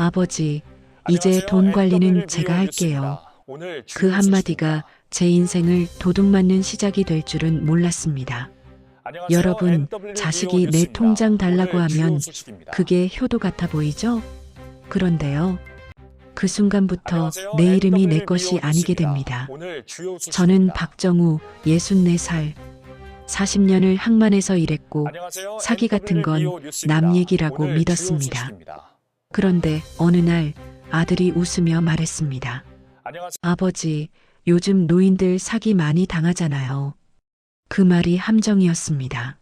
아버지, 이제 돈 관리는 제가 할게요. 그 한마디가 제 인생을 도둑맞는 시작이 될 줄은 몰랐습니다. 여러분, 자식이 내 통장 달라고 하면 그게 효도 같아 보이죠? 그런데요. 그 순간부터 내 이름이 내 것이 아니게 됩니다. 저는 박정우, 64살, 40년을 항만에서 일했고 사기 같은 건 남 얘기라고 믿었습니다. 그런데 어느 날 아들이 웃으며 말했습니다. 아버지, 요즘 노인들 사기 많이 당하잖아요. 그 말이 함정이었습니다.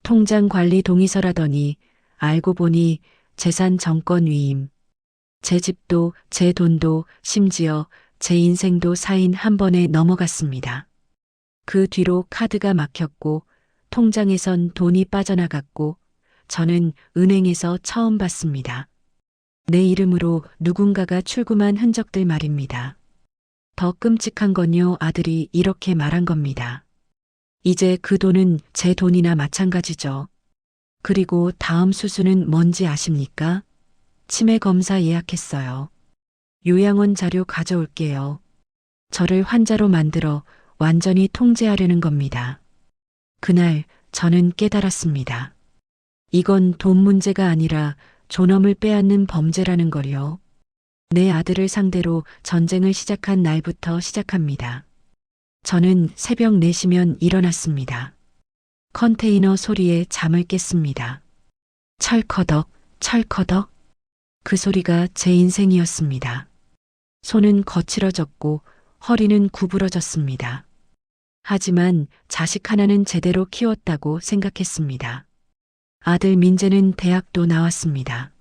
통장 관리 동의서라더니 알고 보니 재산 정권 위임. 제 집도 제 돈도 심지어 제 인생도 사인 한 번에 넘어갔습니다. 그 뒤로 카드가 막혔고 통장에선 돈이 빠져나갔고 저는 은행에서 처음 봤습니다. 내 이름으로 누군가가 출금한 흔적들 말입니다. 더 끔찍한 건요, 아들이 이렇게 말한 겁니다. 이제 그 돈은 제 돈이나 마찬가지죠. 그리고 다음 수수는 뭔지 아십니까? 치매 검사 예약했어요. 요양원 자료 가져올게요. 저를 환자로 만들어 완전히 통제하려는 겁니다. 그날 저는 깨달았습니다. 이건 돈 문제가 아니라 존엄을 빼앗는 범죄라는 걸요. 내 아들을 상대로 전쟁을 시작한 날부터 시작합니다. 저는 새벽 4시면 일어났습니다. 컨테이너 소리에 잠을 깼습니다. 철커덕, 철커덕. 그 소리가 제 인생이었습니다. 손은 거칠어졌고 허리는 구부러졌습니다. 하지만 자식 하나는 제대로 키웠다고 생각했습니다. 아들 민재는 대학도 나왔습니다.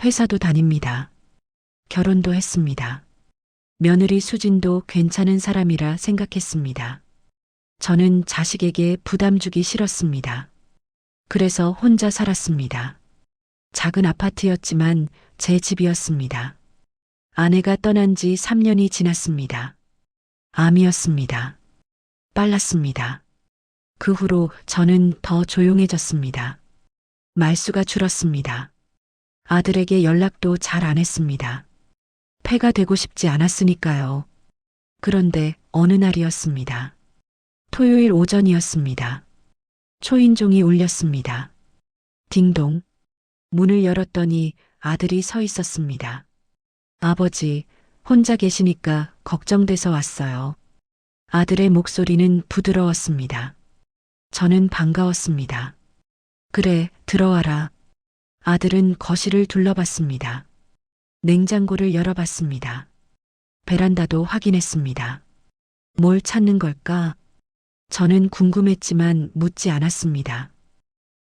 회사도 다닙니다. 결혼도 했습니다. 며느리 수진도 괜찮은 사람이라 생각했습니다. 저는 자식에게 부담 주기 싫었습니다. 그래서 혼자 살았습니다. 작은 아파트였지만 제 집이었습니다. 아내가 떠난 지 3년이 지났습니다. 암이었습니다. 빨랐습니다. 그 후로 저는 더 조용해졌습니다. 말수가 줄었습니다. 아들에게 연락도 잘 안 했습니다. 폐가 되고 싶지 않았으니까요. 그런데 어느 날이었습니다. 토요일 오전이었습니다. 초인종이 울렸습니다. 딩동. 문을 열었더니 아들이 서 있었습니다. 아버지, 혼자 계시니까 걱정돼서 왔어요. 아들의 목소리는 부드러웠습니다. 저는 반가웠습니다. 그래, 들어와라. 아들은 거실을 둘러봤습니다. 냉장고를 열어봤습니다. 베란다도 확인했습니다. 뭘 찾는 걸까? 저는 궁금했지만 묻지 않았습니다.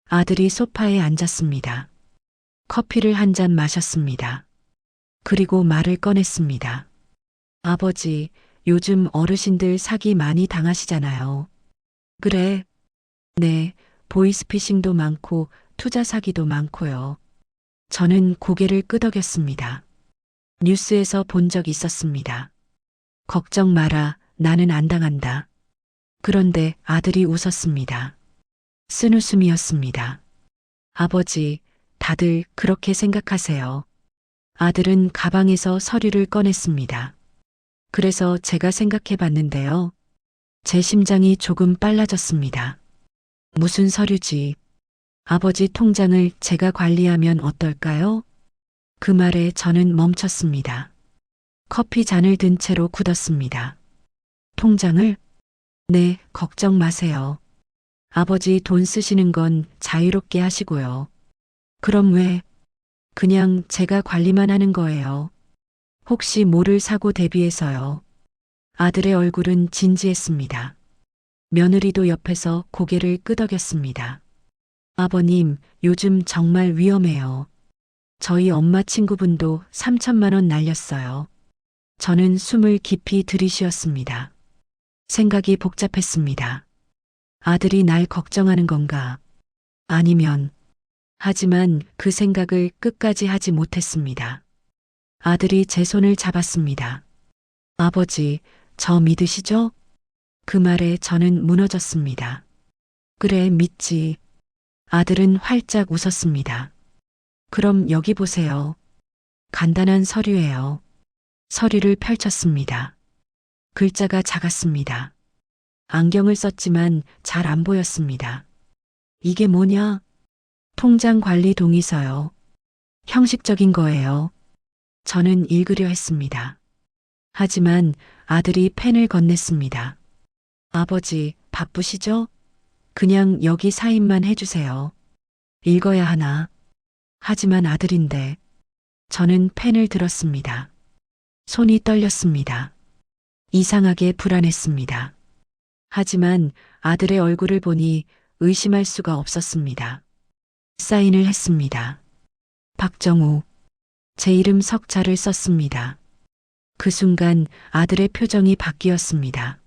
아들이 소파에 앉았습니다. 커피를 한 잔 마셨습니다. 그리고 말을 꺼냈습니다. 아버지, 요즘 어르신들 사기 많이 당하시잖아요. 그래. 네, 보이스피싱도 많고 투자 사기도 많고요. 저는 고개를 끄덕였습니다. 뉴스에서 본 적 있었습니다. 걱정 마라, 나는 안 당한다. 그런데 아들이 웃었습니다. 쓴웃음이었습니다. 아버지, 다들 그렇게 생각하세요. 아들은 가방에서 서류를 꺼냈습니다. 그래서 제가 생각해 봤는데요. 제 심장이 조금 빨라졌습니다. 무슨 서류지? 아버지 통장을 제가 관리하면 어떨까요? 그 말에 저는 멈췄습니다. 커피 잔을 든 채로 굳었습니다. 통장을? 네, 걱정 마세요. 아버지 돈 쓰시는 건 자유롭게 하시고요. 그럼 왜? 그냥 제가 관리만 하는 거예요. 혹시 모를 사고 대비해서요. 아들의 얼굴은 진지했습니다. 며느리도 옆에서 고개를 끄덕였습니다. 아버님, 요즘 정말 위험해요. 저희 엄마 친구분도 3천만 원 날렸어요. 저는 숨을 깊이 들이쉬었습니다. 생각이 복잡했습니다. 아들이 날 걱정하는 건가? 아니면, 하지만 그 생각을 끝까지 하지 못했습니다. 아들이 제 손을 잡았습니다. 아버지, 저 믿으시죠? 그 말에 저는 무너졌습니다. 그래, 믿지. 아들은 활짝 웃었습니다. 그럼 여기 보세요. 간단한 서류예요. 서류를 펼쳤습니다. 글자가 작았습니다. 안경을 썼지만 잘 안 보였습니다. 이게 뭐냐? 통장 관리 동의서요. 형식적인 거예요. 저는 읽으려 했습니다. 하지만 아들이 펜을 건넸습니다. 아버지, 바쁘시죠? 그냥 여기 사인만 해주세요. 읽어야 하나? 하지만 아들인데. 저는 펜을 들었습니다. 손이 떨렸습니다. 이상하게 불안했습니다. 하지만 아들의 얼굴을 보니 의심할 수가 없었습니다. 사인을 했습니다. 박정우. 제 이름 석자를 썼습니다. 그 순간 아들의 표정이 바뀌었습니다.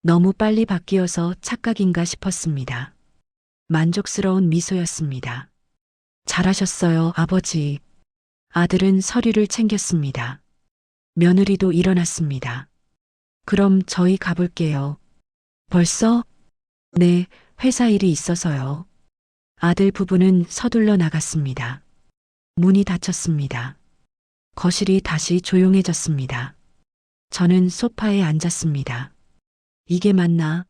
너무 빨리 바뀌어서 착각인가 싶었습니다. 만족스러운 미소였습니다. 잘하셨어요, 아버지. 아들은 서류를 챙겼습니다. 며느리도 일어났습니다. 그럼 저희 가볼게요. 벌써? 네, 회사 일이 있어서요. 아들 부부는 서둘러 나갔습니다. 문이 닫혔습니다. 거실이 다시 조용해졌습니다. 저는 소파에 앉았습니다. 이게 맞나?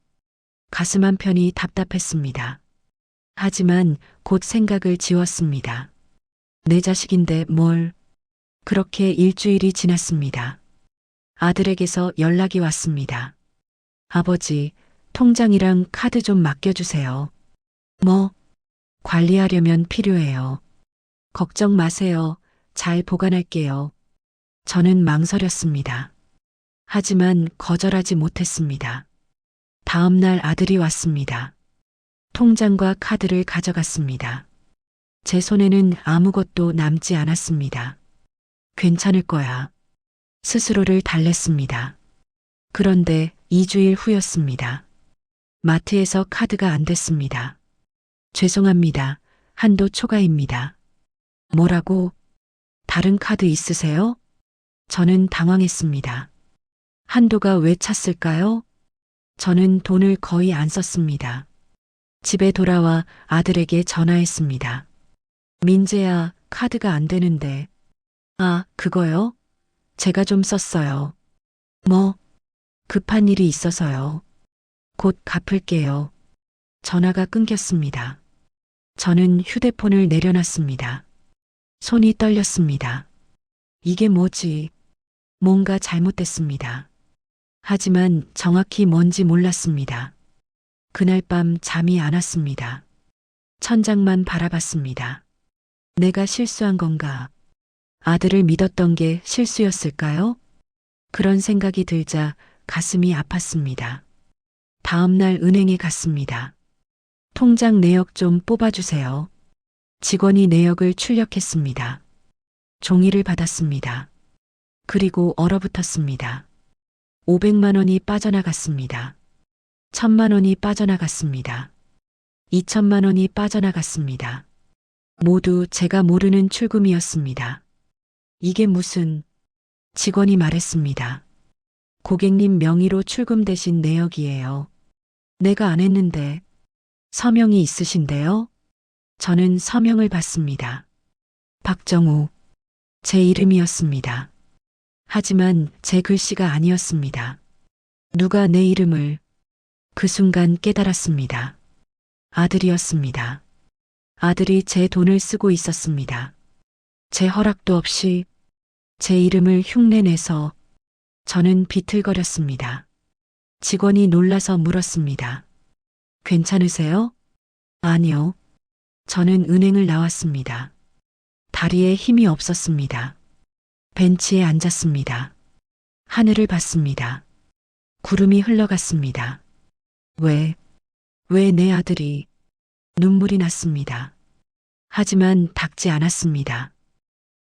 가슴 한편이 답답했습니다. 하지만 곧 생각을 지웠습니다. 내 자식인데 뭘. 그렇게 일주일이 지났습니다. 아들에게서 연락이 왔습니다. 아버지, 통장이랑 카드 좀 맡겨주세요. 뭐? 관리하려면 필요해요. 걱정 마세요. 잘 보관할게요. 저는 망설였습니다. 하지만 거절하지 못했습니다. 다음 날 아들이 왔습니다. 통장과 카드를 가져갔습니다. 제 손에는 아무것도 남지 않았습니다. 괜찮을 거야. 스스로를 달랬습니다. 그런데 2주일 후였습니다. 마트에서 카드가 안 됐습니다. 죄송합니다. 한도 초과입니다. 뭐라고? 다른 카드 있으세요? 저는 당황했습니다. 한도가 왜 찼을까요? 저는 돈을 거의 안 썼습니다. 집에 돌아와 아들에게 전화했습니다. 민재야, 카드가 안 되는데. 아, 그거요? 제가 좀 썼어요. 뭐? 급한 일이 있어서요. 곧 갚을게요. 전화가 끊겼습니다. 저는 휴대폰을 내려놨습니다. 손이 떨렸습니다. 이게 뭐지? 뭔가 잘못됐습니다. 하지만 정확히 뭔지 몰랐습니다. 그날 밤 잠이 안 왔습니다. 천장만 바라봤습니다. 내가 실수한 건가? 아들을 믿었던 게 실수였을까요? 그런 생각이 들자 가슴이 아팠습니다. 다음 날 은행에 갔습니다. 통장 내역 좀 뽑아주세요. 직원이 내역을 출력했습니다. 종이를 받았습니다. 그리고 얼어붙었습니다. 500만 원이 빠져나갔습니다. 1000만 원이 빠져나갔습니다. 2000만 원이 빠져나갔습니다. 모두 제가 모르는 출금이었습니다. 이게 무슨... 직원이 말했습니다. 고객님 명의로 출금되신 내역이에요. 내가 안 했는데. 서명이 있으신데요? 저는 서명을 받습니다. 박정우. 제 이름이었습니다. 하지만 제 글씨가 아니었습니다. 누가 내 이름을... 그 순간 깨달았습니다. 아들이었습니다. 아들이 제 돈을 쓰고 있었습니다. 제 허락도 없이 제 이름을 흉내내서. 저는 비틀거렸습니다. 직원이 놀라서 물었습니다. 괜찮으세요? 아니요. 저는 은행을 나왔습니다. 다리에 힘이 없었습니다. 벤치에 앉았습니다. 하늘을 봤습니다. 구름이 흘러갔습니다. 왜 내 아들이... 눈물이 났습니다. 하지만 닦지 않았습니다.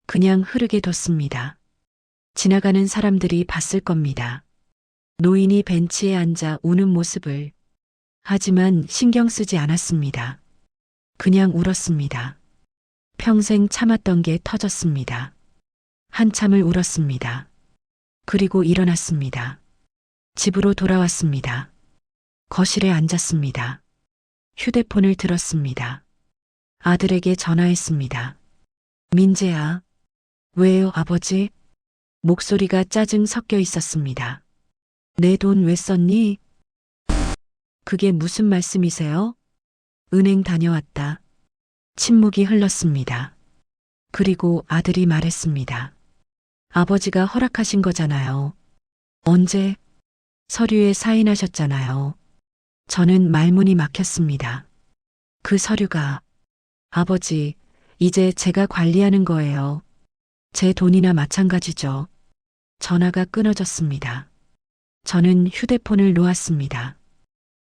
그냥 흐르게 뒀습니다. 지나가는 사람들이 봤을 겁니다. 노인이 벤치에 앉아 우는 모습을. 하지만 신경 쓰지 않았습니다. 그냥 울었습니다. 평생 참았던 게 터졌습니다. 한참을 울었습니다. 그리고 일어났습니다. 집으로 돌아왔습니다. 거실에 앉았습니다. 휴대폰을 들었습니다. 아들에게 전화했습니다. 민재야, 왜요, 아버지? 목소리가 짜증 섞여 있었습니다. 내 돈 왜 썼니? 그게 무슨 말씀이세요? 은행 다녀왔다. 침묵이 흘렀습니다. 그리고 아들이 말했습니다. 아버지가 허락하신 거잖아요. 언제? 서류에 사인하셨잖아요. 저는 말문이 막혔습니다. 그 서류가, 아버지, 이제 제가 관리하는 거예요. 제 돈이나 마찬가지죠. 전화가 끊어졌습니다. 저는 휴대폰을 놓았습니다.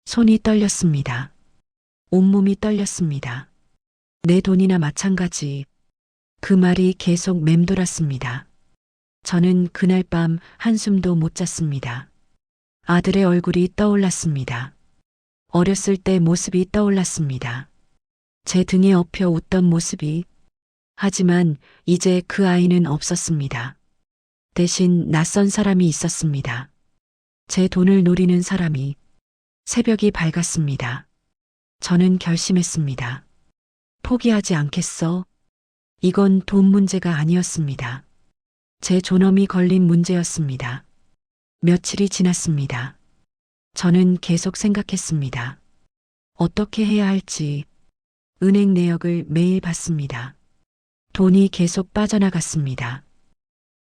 손이 떨렸습니다. 온몸이 떨렸습니다. 내 돈이나 마찬가지. 그 말이 계속 맴돌았습니다. 저는 그날 밤 한숨도 못 잤습니다. 아들의 얼굴이 떠올랐습니다. 어렸을 때 모습이 떠올랐습니다. 제 등에 엎여 웃던 모습이. 하지만 이제 그 아이는 없었습니다. 대신 낯선 사람이 있었습니다. 제 돈을 노리는 사람이. 새벽이 밝았습니다. 저는 결심했습니다. 포기하지 않겠어. 이건 돈 문제가 아니었습니다. 제 존엄이 걸린 문제였습니다. 며칠이 지났습니다. 저는 계속 생각했습니다. 어떻게 해야 할지. 은행 내역을 매일 봤습니다. 돈이 계속 빠져나갔습니다.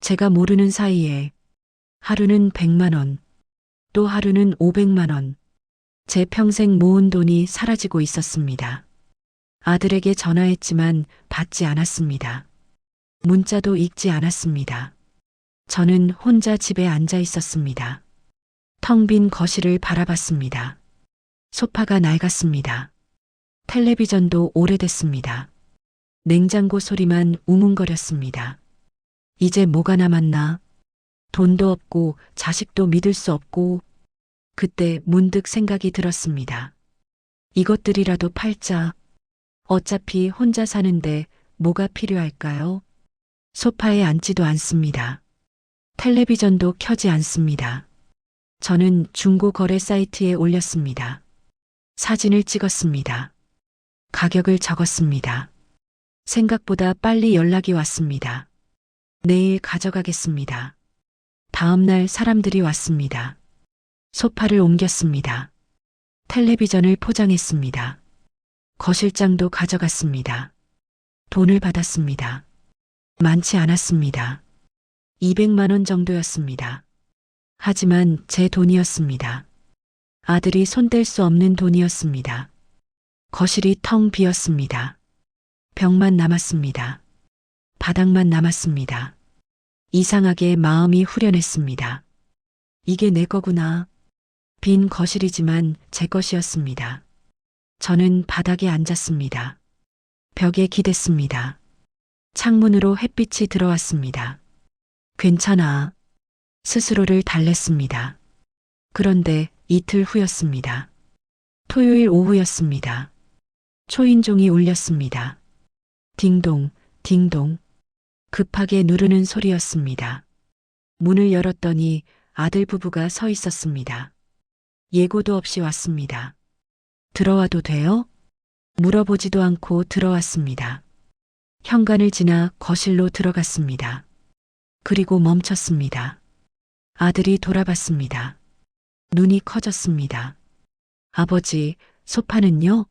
제가 모르는 사이에 하루는 100만 원, 또 하루는 500만 원. 제 평생 모은 돈이 사라지고 있었습니다. 아들에게 전화했지만 받지 않았습니다. 문자도 읽지 않았습니다. 저는 혼자 집에 앉아 있었습니다. 텅 빈 거실을 바라봤습니다. 소파가 낡았습니다. 텔레비전도 오래됐습니다. 냉장고 소리만 우문거렸습니다. 이제 뭐가 남았나? 돈도 없고 자식도 믿을 수 없고. 그때 문득 생각이 들었습니다. 이것들이라도 팔자. 어차피 혼자 사는데 뭐가 필요할까요? 소파에 앉지도 않습니다. 텔레비전도 켜지 않습니다. 저는 중고 거래 사이트에 올렸습니다. 사진을 찍었습니다. 가격을 적었습니다. 생각보다 빨리 연락이 왔습니다. 내일 가져가겠습니다. 다음 날 사람들이 왔습니다. 소파를 옮겼습니다. 텔레비전을 포장했습니다. 거실장도 가져갔습니다. 돈을 받았습니다. 많지 않았습니다. 200만 원 정도였습니다. 하지만 제 돈이었습니다. 아들이 손댈 수 없는 돈이었습니다. 거실이 텅 비었습니다. 벽만 남았습니다. 바닥만 남았습니다. 이상하게 마음이 후련했습니다. 이게 내 거구나. 빈 거실이지만 제 것이었습니다. 저는 바닥에 앉았습니다. 벽에 기댔습니다. 창문으로 햇빛이 들어왔습니다. 괜찮아. 스스로를 달랬습니다. 그런데 이틀 후였습니다. 토요일 오후였습니다. 초인종이 울렸습니다. 딩동, 딩동. 급하게 누르는 소리였습니다. 문을 열었더니 아들 부부가 서 있었습니다. 예고도 없이 왔습니다. 들어와도 돼요? 물어보지도 않고 들어왔습니다. 현관을 지나 거실로 들어갔습니다. 그리고 멈췄습니다. 아들이 돌아봤습니다. 눈이 커졌습니다. 아버지, 소파는요?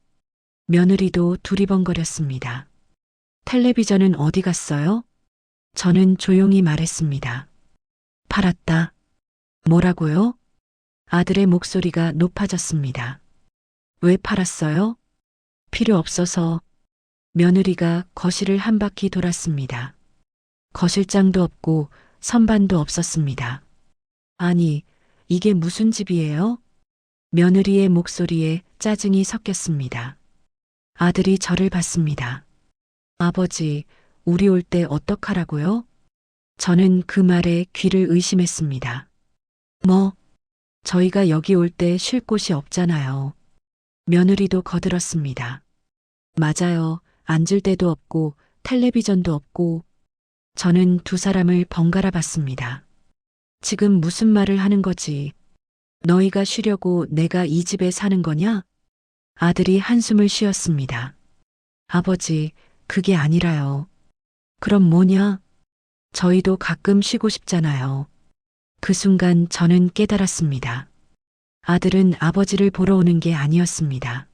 며느리도 두리번거렸습니다. 텔레비전은 어디 갔어요? 저는 조용히 말했습니다. 팔았다. 뭐라고요? 아들의 목소리가 높아졌습니다. 왜 팔았어요? 필요 없어서. 며느리가 거실을 한 바퀴 돌았습니다. 거실장도 없고 선반도 없었습니다. 아니, 이게 무슨 집이에요? 며느리의 목소리에 짜증이 섞였습니다. 아들이 저를 봤습니다. 아버지, 우리 올 때 어떡하라고요? 저는 그 말에 귀를 의심했습니다. 뭐, 저희가 여기 올 때 쉴 곳이 없잖아요. 며느리도 거들었습니다. 맞아요. 앉을 데도 없고 텔레비전도 없고. 저는 두 사람을 번갈아 봤습니다. 지금 무슨 말을 하는 거지? 너희가 쉬려고 내가 이 집에 사는 거냐? 아들이 한숨을 쉬었습니다. 아버지, 그게 아니라요. 그럼 뭐냐? 저희도 가끔 쉬고 싶잖아요. 그 순간 저는 깨달았습니다. 아들은 아버지를 보러 오는 게 아니었습니다.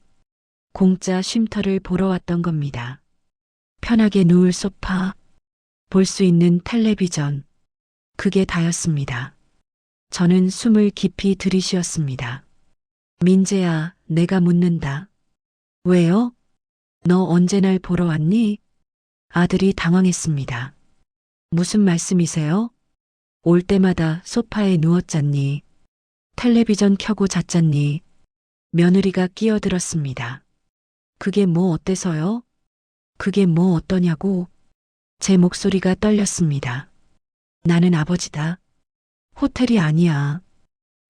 공짜 쉼터를 보러 왔던 겁니다. 편하게 누울 소파, 볼 수 있는 텔레비전, 그게 다였습니다. 저는 숨을 깊이 들이쉬었습니다. 민재야, 내가 묻는다. 왜요? 너 언제 날 보러 왔니? 아들이 당황했습니다. 무슨 말씀이세요? 올 때마다 소파에 누웠잖니. 텔레비전 켜고 잤잖니. 며느리가 끼어들었습니다. 그게 뭐 어때서요? 그게 뭐 어떠냐고. 제 목소리가 떨렸습니다. 나는 아버지다. 호텔이 아니야.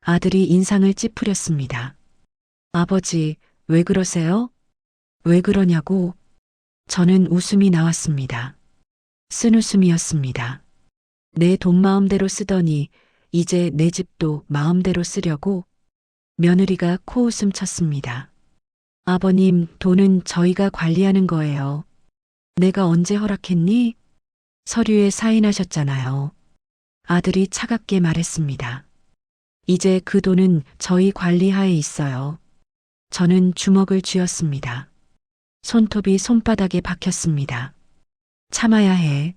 아들이 인상을 찌푸렸습니다. 아버지, 왜 그러세요? 왜 그러냐고. 저는 웃음이 나왔습니다. 쓴웃음이었습니다. 내 돈 마음대로 쓰더니 이제 내 집도 마음대로 쓰려고. 며느리가 코웃음 쳤습니다. 아버님, 돈은 저희가 관리하는 거예요. 내가 언제 허락했니? 서류에 사인하셨잖아요. 아들이 차갑게 말했습니다. 이제 그 돈은 저희 관리하에 있어요. 저는 주먹을 쥐었습니다. 손톱이 손바닥에 박혔습니다. 참아야 해.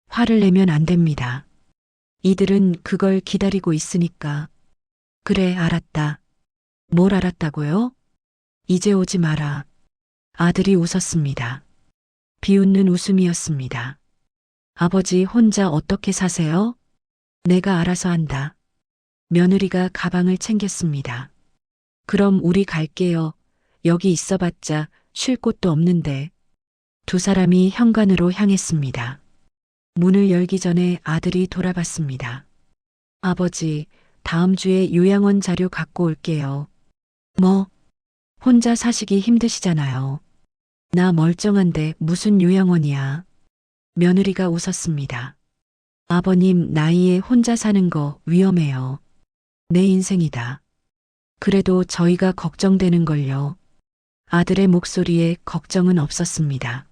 화를 내면 안 됩니다. 이들은 그걸 기다리고 있으니까. 그래, 알았다. 뭘 알았다고요? 이제 오지 마라. 아들이 웃었습니다. 비웃는 웃음이었습니다. 아버지 혼자 어떻게 사세요? 내가 알아서 한다. 며느리가 가방을 챙겼습니다. 그럼 우리 갈게요. 여기 있어봤자 쉴 곳도 없는데. 두 사람이 현관으로 향했습니다. 문을 열기 전에 아들이 돌아봤습니다. 아버지, 다음 주에 요양원 자료 갖고 올게요. 뭐? 혼자 사시기 힘드시잖아요. 나 멀쩡한데 무슨 요양원이야. 며느리가 웃었습니다. 아버님 나이에 혼자 사는 거 위험해요. 내 인생이다. 그래도 저희가 걱정되는 걸요. 아들의 목소리에 걱정은 없었습니다.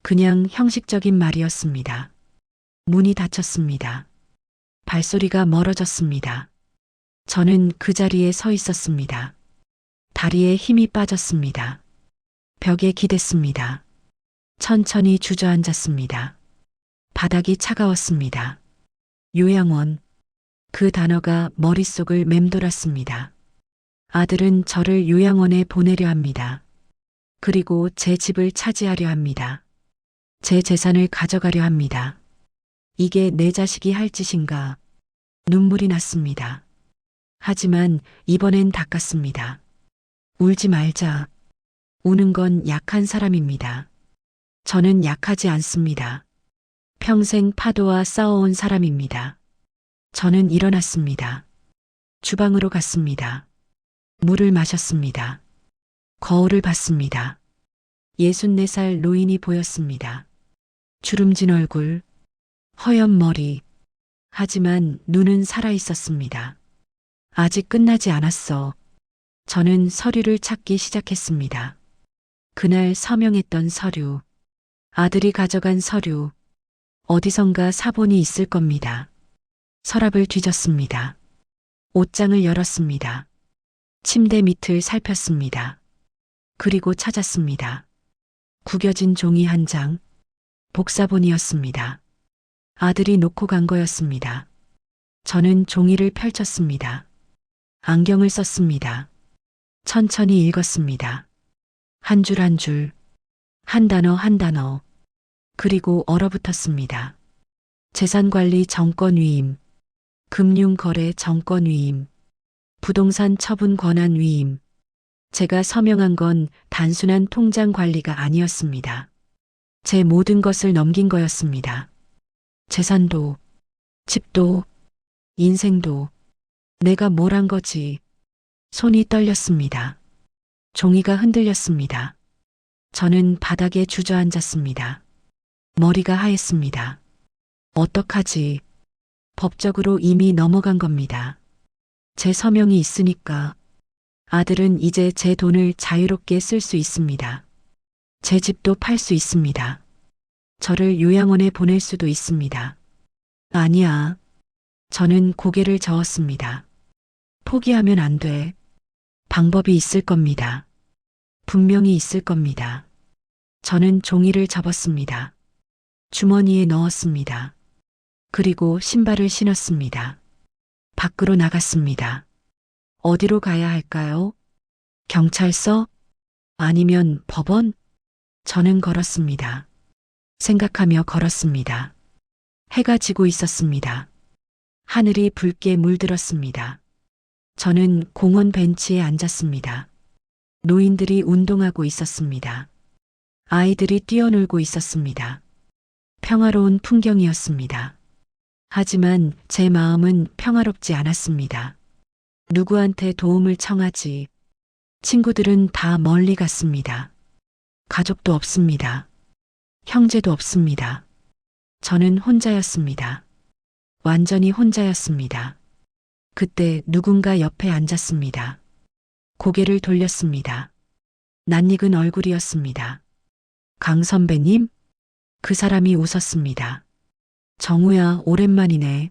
그냥 형식적인 말이었습니다. 문이 닫혔습니다. 발소리가 멀어졌습니다. 저는 그 자리에 서 있었습니다. 다리에 힘이 빠졌습니다. 벽에 기댔습니다. 천천히 주저앉았습니다. 바닥이 차가웠습니다. 요양원. 그 단어가 머릿속을 맴돌았습니다. 아들은 저를 요양원에 보내려 합니다. 그리고 제 집을 차지하려 합니다. 제 재산을 가져가려 합니다. 이게 내 자식이 할 짓인가. 눈물이 났습니다. 하지만 이번엔 닦았습니다. 울지 말자. 우는 건 약한 사람입니다. 저는 약하지 않습니다. 평생 파도와 싸워온 사람입니다. 저는 일어났습니다. 주방으로 갔습니다. 물을 마셨습니다. 거울을 봤습니다. 64살 노인이 보였습니다. 주름진 얼굴, 허연 머리. 하지만 눈은 살아 있었습니다. 아직 끝나지 않았어. 저는 서류를 찾기 시작했습니다. 그날 서명했던 서류, 아들이 가져간 서류, 어디선가 사본이 있을 겁니다. 서랍을 뒤졌습니다. 옷장을 열었습니다. 침대 밑을 살폈습니다. 그리고 찾았습니다. 구겨진 종이 한 장, 복사본이었습니다. 아들이 놓고 간 거였습니다. 저는 종이를 펼쳤습니다. 안경을 썼습니다. 천천히 읽었습니다. 한 줄 한 줄, 한 단어 한 단어, 그리고 얼어붙었습니다. 재산관리 정권 위임, 금융거래 정권 위임, 부동산 처분 권한 위임. 제가 서명한 건 단순한 통장 관리가 아니었습니다. 제 모든 것을 넘긴 거였습니다. 재산도, 집도, 인생도. 내가 뭘 한 거지. 손이 떨렸습니다. 종이가 흔들렸습니다. 저는 바닥에 주저앉았습니다. 머리가 하였습니다. 어떡하지? 법적으로 이미 넘어간 겁니다. 제 서명이 있으니까. 아들은 이제 제 돈을 자유롭게 쓸 수 있습니다. 제 집도 팔 수 있습니다. 저를 요양원에 보낼 수도 있습니다. 아니야. 저는 고개를 저었습니다. 포기하면 안 돼. 방법이 있을 겁니다. 분명히 있을 겁니다. 저는 종이를 접었습니다. 주머니에 넣었습니다. 그리고 신발을 신었습니다. 밖으로 나갔습니다. 어디로 가야 할까요? 경찰서? 아니면 법원? 저는 걸었습니다. 생각하며 걸었습니다. 해가 지고 있었습니다. 하늘이 붉게 물들었습니다. 저는 공원 벤치에 앉았습니다. 노인들이 운동하고 있었습니다. 아이들이 뛰어놀고 있었습니다. 평화로운 풍경이었습니다. 하지만 제 마음은 평화롭지 않았습니다. 누구한테 도움을 청하지. 친구들은 다 멀리 갔습니다. 가족도 없습니다. 형제도 없습니다. 저는 혼자였습니다. 완전히 혼자였습니다. 그때 누군가 옆에 앉았습니다. 고개를 돌렸습니다. 낯익은 얼굴이었습니다. 강 선배님? 그 사람이 웃었습니다. 정우야, 오랜만이네.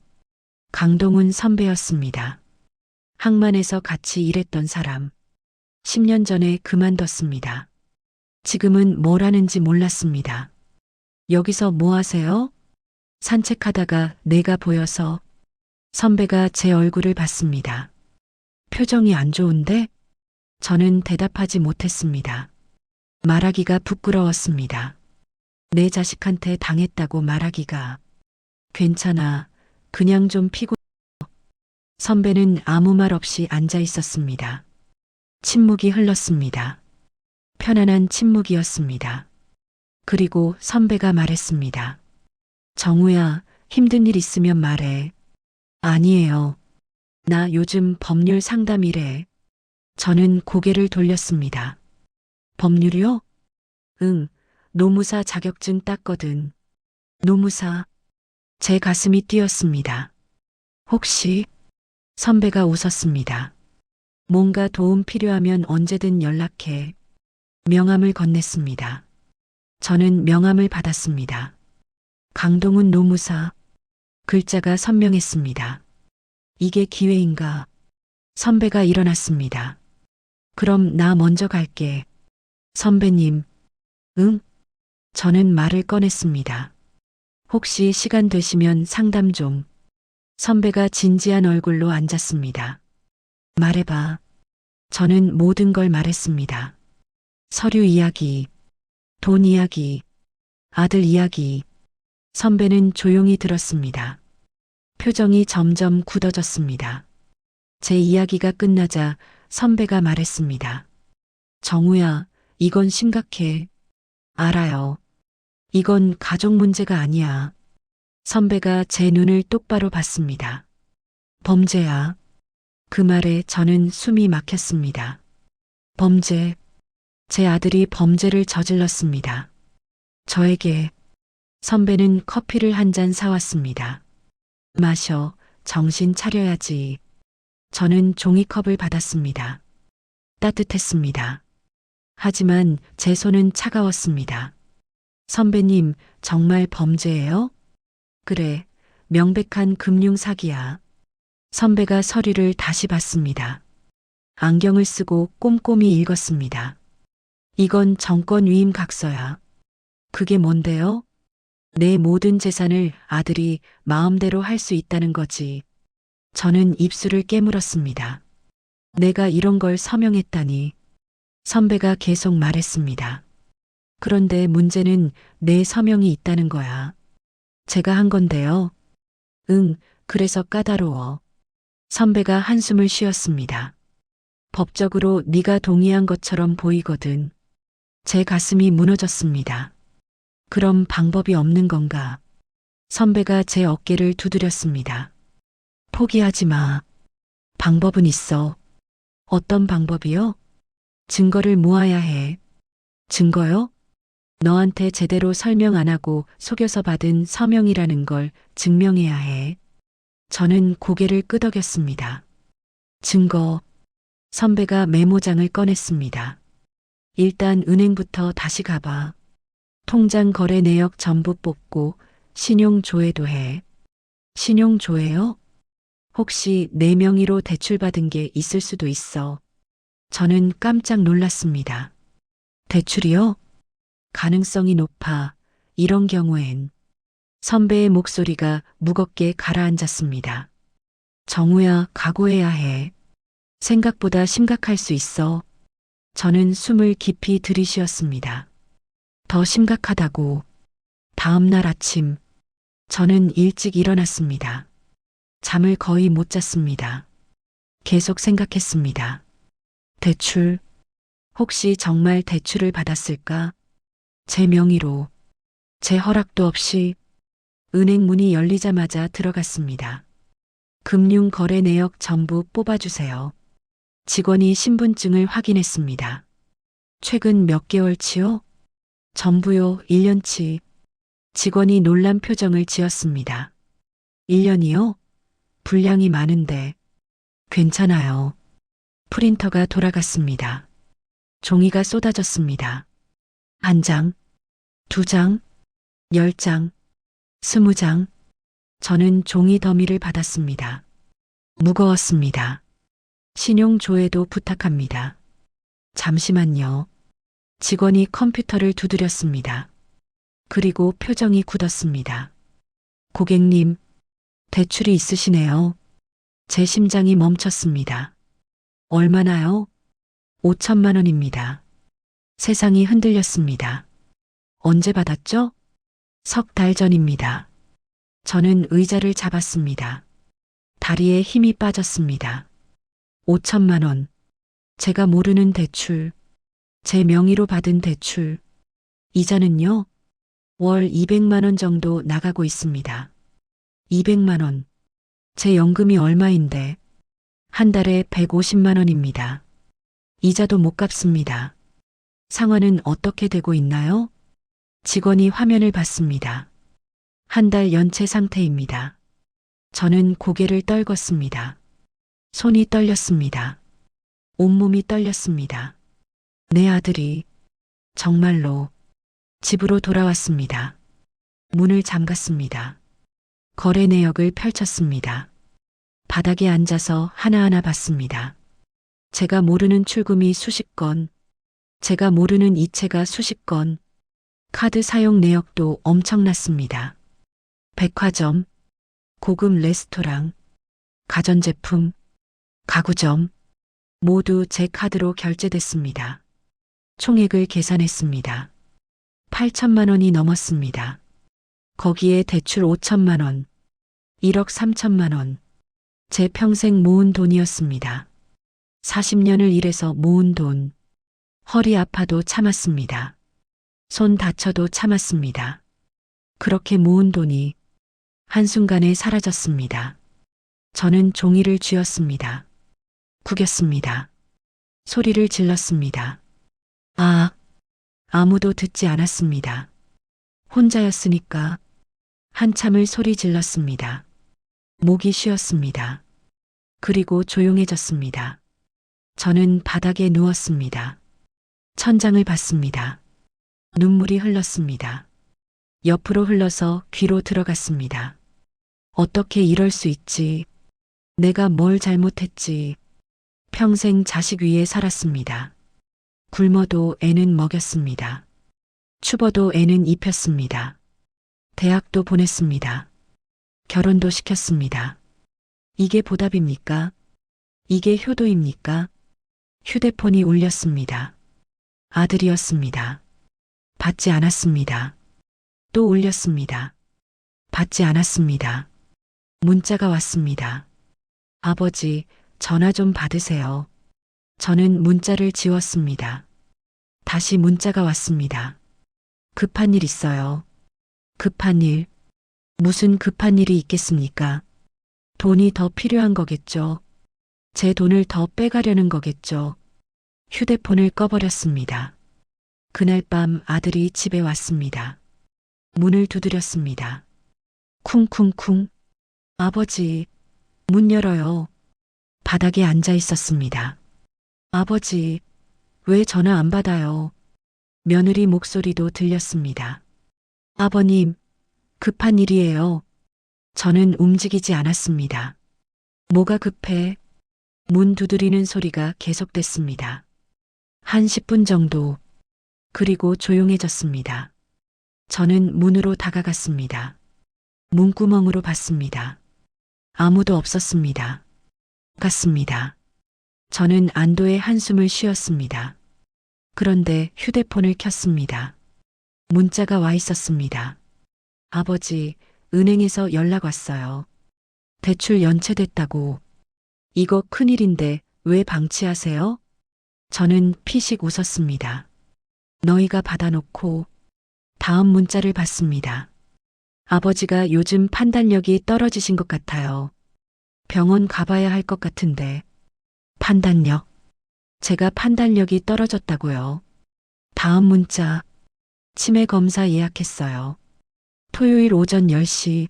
강동훈 선배였습니다. 항만에서 같이 일했던 사람. 10년 전에 그만뒀습니다. 지금은 뭘 하는지 몰랐습니다. 여기서 뭐 하세요? 산책하다가 내가 보여서. 선배가 제 얼굴을 봤습니다. 표정이 안 좋은데? 저는 대답하지 못했습니다. 말하기가 부끄러웠습니다. 내 자식한테 당했다고 말하기가. 괜찮아. 그냥 좀 피곤. 선배는 아무 말 없이 앉아 있었습니다. 침묵이 흘렀습니다. 편안한 침묵이었습니다. 그리고 선배가 말했습니다. 정우야, 힘든 일 있으면 말해. 아니에요. 나 요즘 법률 상담 일해. 저는 고개를 돌렸습니다. 법률이요? 응, 노무사 자격증 땄거든. 노무사. 제 가슴이 뛰었습니다. 혹시? 선배가 웃었습니다. 뭔가 도움 필요하면 언제든 연락해. 명함을 건넸습니다. 저는 명함을 받았습니다. 강동훈 노무사. 글자가 선명했습니다. 이게 기회인가? 선배가 일어났습니다. 그럼 나 먼저 갈게. 선배님. 응? 저는 말을 꺼냈습니다. 혹시 시간 되시면 상담 좀. 선배가 진지한 얼굴로 앉았습니다. 말해봐. 저는 모든 걸 말했습니다. 서류 이야기, 돈 이야기, 아들 이야기. 선배는 조용히 들었습니다. 표정이 점점 굳어졌습니다. 제 이야기가 끝나자 선배가 말했습니다. 정우야, 이건 심각해. 알아요. 이건 가족 문제가 아니야. 선배가 제 눈을 똑바로 봤습니다. 범죄야. 그 말에 저는 숨이 막혔습니다. 범죄. 제 아들이 범죄를 저질렀습니다. 저에게. 선배는 커피를 한 잔 사왔습니다. 마셔. 정신 차려야지. 저는 종이컵을 받았습니다. 따뜻했습니다. 하지만 제 손은 차가웠습니다. 선배님, 정말 범죄예요? 그래, 명백한 금융 사기야. 선배가 서류를 다시 봤습니다. 안경을 쓰고 꼼꼼히 읽었습니다. 이건 정권 위임 각서야. 그게 뭔데요? 내 모든 재산을 아들이 마음대로 할 수 있다는 거지. 저는 입술을 깨물었습니다. 내가 이런 걸 서명했다니. 선배가 계속 말했습니다. 그런데 문제는 내 서명이 있다는 거야. 제가 한 건데요. 응, 그래서 까다로워. 선배가 한숨을 쉬었습니다. 법적으로 네가 동의한 것처럼 보이거든. 제 가슴이 무너졌습니다. 그럼 방법이 없는 건가? 선배가 제 어깨를 두드렸습니다. 포기하지 마. 방법은 있어. 어떤 방법이요? 증거를 모아야 해. 증거요? 너한테 제대로 설명 안 하고 속여서 받은 서명이라는 걸 증명해야 해. 저는 고개를 끄덕였습니다. 증거. 선배가 메모장을 꺼냈습니다. 일단 은행부터 다시 가봐. 통장 거래 내역 전부 뽑고 신용 조회도 해. 신용조회요? 혹시 내 명의로 대출받은 게 있을 수도 있어. 저는 깜짝 놀랐습니다. 대출이요? 가능성이 높아. 이런 경우엔 선배의 목소리가 무겁게 가라앉았습니다. 정우야, 각오해야 해. 생각보다 심각할 수 있어. 저는 숨을 깊이 들이쉬었습니다. 더 심각하다고. 다음 날 아침, 저는 일찍 일어났습니다. 잠을 거의 못 잤습니다. 계속 생각했습니다. 대출, 혹시 정말 대출을 받았을까? 제 명의로, 제 허락도 없이 은행 문이 열리자마자 들어갔습니다. 금융거래 내역 전부 뽑아주세요. 직원이 신분증을 확인했습니다. 최근 몇 개월치요? 전부요, 1년치. 직원이 놀란 표정을 지었습니다. 1년이요? 분량이 많은데. 괜찮아요. 프린터가 돌아갔습니다. 종이가 쏟아졌습니다. 한 장, 두 장, 10장, 20장. 저는 종이 더미를 받았습니다. 무거웠습니다. 신용조회도 부탁합니다. 잠시만요. 직원이 컴퓨터를 두드렸습니다. 그리고 표정이 굳었습니다. 고객님, 대출이 있으시네요. 제 심장이 멈췄습니다. 얼마나요? 5천만 원입니다. 세상이 흔들렸습니다. 언제 받았죠? 석 달 전입니다. 저는 의자를 잡았습니다. 다리에 힘이 빠졌습니다. 5천만 원. 제가 모르는 대출. 제 명의로 받은 대출. 이자는요? 월 200만 원 정도 나가고 있습니다. 200만 원. 제 연금이 얼마인데? 한 달에 150만 원입니다. 이자도 못 갚습니다. 상환은 어떻게 되고 있나요? 직원이 화면을 봤습니다. 한 달 연체 상태입니다. 저는 고개를 떨궜습니다. 손이 떨렸습니다. 온몸이 떨렸습니다. 내 아들이 정말로 집으로 돌아왔습니다. 문을 잠갔습니다. 거래 내역을 펼쳤습니다. 바닥에 앉아서 하나하나 봤습니다. 제가 모르는 출금이 수십 건, 제가 모르는 이체가 수십 건, 카드 사용 내역도 엄청났습니다. 백화점, 고급 레스토랑, 가전제품, 가구점, 모두 제 카드로 결제됐습니다. 총액을 계산했습니다. 8천만 원이 넘었습니다. 거기에 대출 5천만 원, 1억 3천만 원. 제 평생 모은 돈이었습니다. 40년을 일해서 모은 돈. 허리 아파도 참았습니다. 손 다쳐도 참았습니다. 그렇게 모은 돈이 한순간에 사라졌습니다. 저는 종이를 쥐었습니다. 구겼습니다. 소리를 질렀습니다. 아, 아무도 듣지 않았습니다. 혼자였으니까 한참을 소리 질렀습니다. 목이 쉬었습니다. 그리고 조용해졌습니다. 저는 바닥에 누웠습니다. 천장을 봤습니다. 눈물이 흘렀습니다. 옆으로 흘러서 귀로 들어갔습니다. 어떻게 이럴 수 있지? 내가 뭘 잘못했지? 평생 자식 위에 살았습니다. 굶어도 애는 먹였습니다. 추워도 애는 입혔습니다. 대학도 보냈습니다. 결혼도 시켰습니다. 이게 보답입니까? 이게 효도입니까? 휴대폰이 울렸습니다. 아들이었습니다. 받지 않았습니다. 또 울렸습니다. 받지 않았습니다. 문자가 왔습니다. 아버지, 전화 좀 받으세요. 저는 문자를 지웠습니다. 다시 문자가 왔습니다. 급한 일 있어요. 급한 일? 무슨 급한 일이 있겠습니까? 돈이 더 필요한 거겠죠. 제 돈을 더 빼가려는 거겠죠. 휴대폰을 꺼버렸습니다. 그날 밤 아들이 집에 왔습니다. 문을 두드렸습니다. 쿵쿵쿵. 아버지, 문 열어요. 바닥에 앉아 있었습니다. 아버지, 왜 전화 안 받아요? 며느리 목소리도 들렸습니다. 아버님, 급한 일이에요. 저는 움직이지 않았습니다. 뭐가 급해? 문 두드리는 소리가 계속됐습니다. 한 10분 정도, 그리고 조용해졌습니다. 저는 문으로 다가갔습니다. 문구멍으로 봤습니다. 아무도 없었습니다. 갔습니다. 저는 안도의 한숨을 쉬었습니다. 그런데 휴대폰을 켰습니다. 문자가 와 있었습니다. 아버지, 은행에서 연락 왔어요. 대출 연체됐다고. 이거 큰일인데 왜 방치하세요? 저는 피식 웃었습니다. 너희가 받아놓고 다음 문자를 받습니다. 아버지가 요즘 판단력이 떨어지신 것 같아요. 병원 가봐야 할 것 같은데. 판단력? 제가 판단력이 떨어졌다고요. 다음 문자. 치매 검사 예약했어요. 토요일 오전 10시.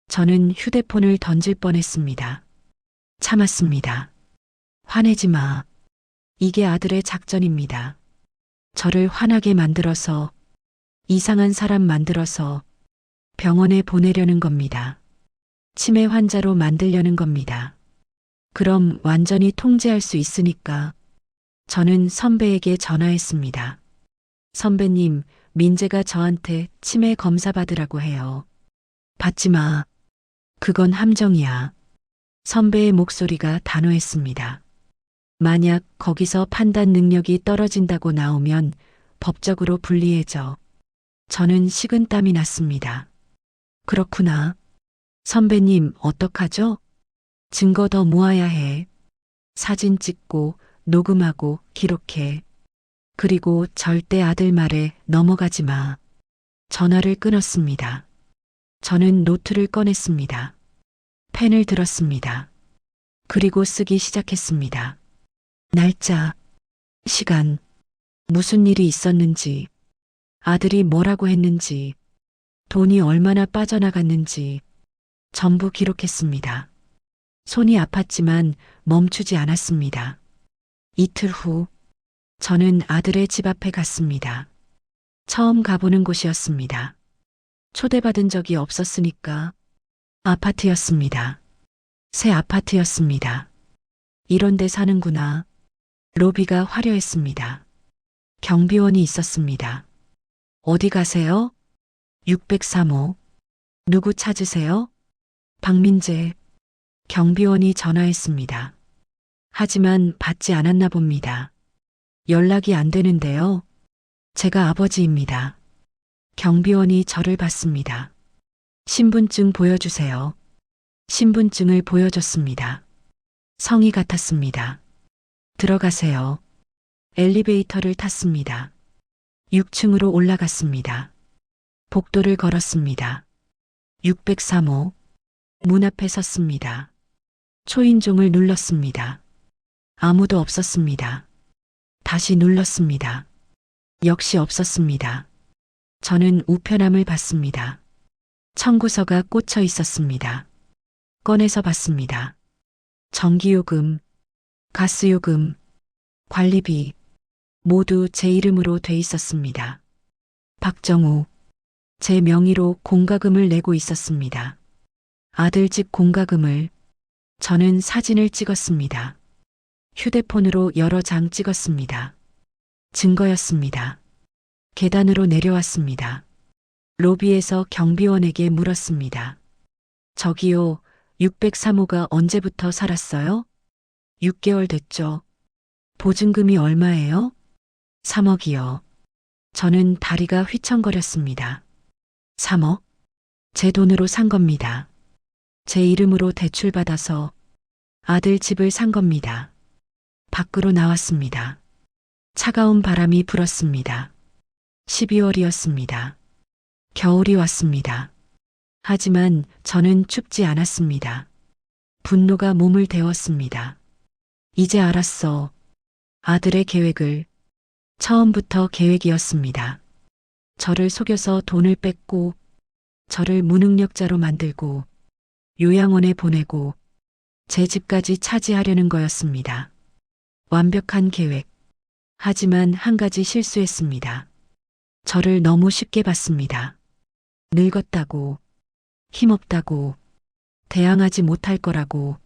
저는 휴대폰을 던질 뻔했습니다. 참았습니다. 화내지 마. 이게 아들의 작전입니다. 저를 화나게 만들어서, 이상한 사람 만들어서 병원에 보내려는 겁니다. 치매 환자로 만들려는 겁니다. 그럼 완전히 통제할 수 있으니까. 저는 선배에게 전화했습니다. 선배님, 민재가 저한테 치매 검사 받으라고 해요. 받지 마. 그건 함정이야. 선배의 목소리가 단호했습니다. 만약 거기서 판단 능력이 떨어진다고 나오면 법적으로 불리해져. 저는 식은땀이 났습니다. 그렇구나. 선배님, 어떡하죠? 증거 더 모아야 해. 사진 찍고, 녹음하고, 기록해. 그리고 절대 아들 말에 넘어가지 마. 전화를 끊었습니다. 저는 노트를 꺼냈습니다. 펜을 들었습니다. 그리고 쓰기 시작했습니다. 날짜, 시간, 무슨 일이 있었는지, 아들이 뭐라고 했는지, 돈이 얼마나 빠져나갔는지 전부 기록했습니다. 손이 아팠지만 멈추지 않았습니다. 이틀 후, 저는 아들의 집 앞에 갔습니다. 처음 가보는 곳이었습니다. 초대받은 적이 없었으니까. 아파트였습니다. 새 아파트였습니다. 이런 데 사는구나. 로비가 화려했습니다. 경비원이 있었습니다. 어디 가세요? 603호. 누구 찾으세요? 박민재. 경비원이 전화했습니다. 하지만 받지 않았나 봅니다. 연락이 안 되는데요. 제가 아버지입니다. 경비원이 저를 봤습니다. 신분증 보여주세요. 신분증을 보여줬습니다. 성의 같았습니다. 들어가세요. 엘리베이터를 탔습니다. 6층으로 올라갔습니다. 복도를 걸었습니다. 603호. 문 앞에 섰습니다. 초인종을 눌렀습니다. 아무도 없었습니다. 다시 눌렀습니다. 역시 없었습니다. 저는 우편함을 봤습니다. 청구서가 꽂혀 있었습니다. 꺼내서 봤습니다. 전기요금, 가스요금, 관리비 모두 제 이름으로 돼 있었습니다. 박정우, 제 명의로 공과금을 내고 있었습니다. 아들 집 공과금을. 저는 사진을 찍었습니다. 휴대폰으로 여러 장 찍었습니다. 증거였습니다. 계단으로 내려왔습니다. 로비에서 경비원에게 물었습니다. 저기요, 603호가 언제부터 살았어요? 6개월 됐죠. 보증금이 얼마예요? 3억이요. 저는 다리가 휘청거렸습니다. 3억? 제 돈으로 산 겁니다. 제 이름으로 대출받아서 아들 집을 산 겁니다. 밖으로 나왔습니다. 차가운 바람이 불었습니다. 12월이었습니다. 겨울이 왔습니다. 하지만 저는 춥지 않았습니다. 분노가 몸을 데웠습니다. 이제 알았어. 아들의 계획을. 처음부터 계획이었습니다. 저를 속여서 돈을 뺏고, 저를 무능력자로 만들고, 요양원에 보내고, 제 집까지 차지하려는 거였습니다. 완벽한 계획. 하지만 한 가지 실수했습니다. 저를 너무 쉽게 봤습니다. 늙었다고, 힘없다고, 대항하지 못할 거라고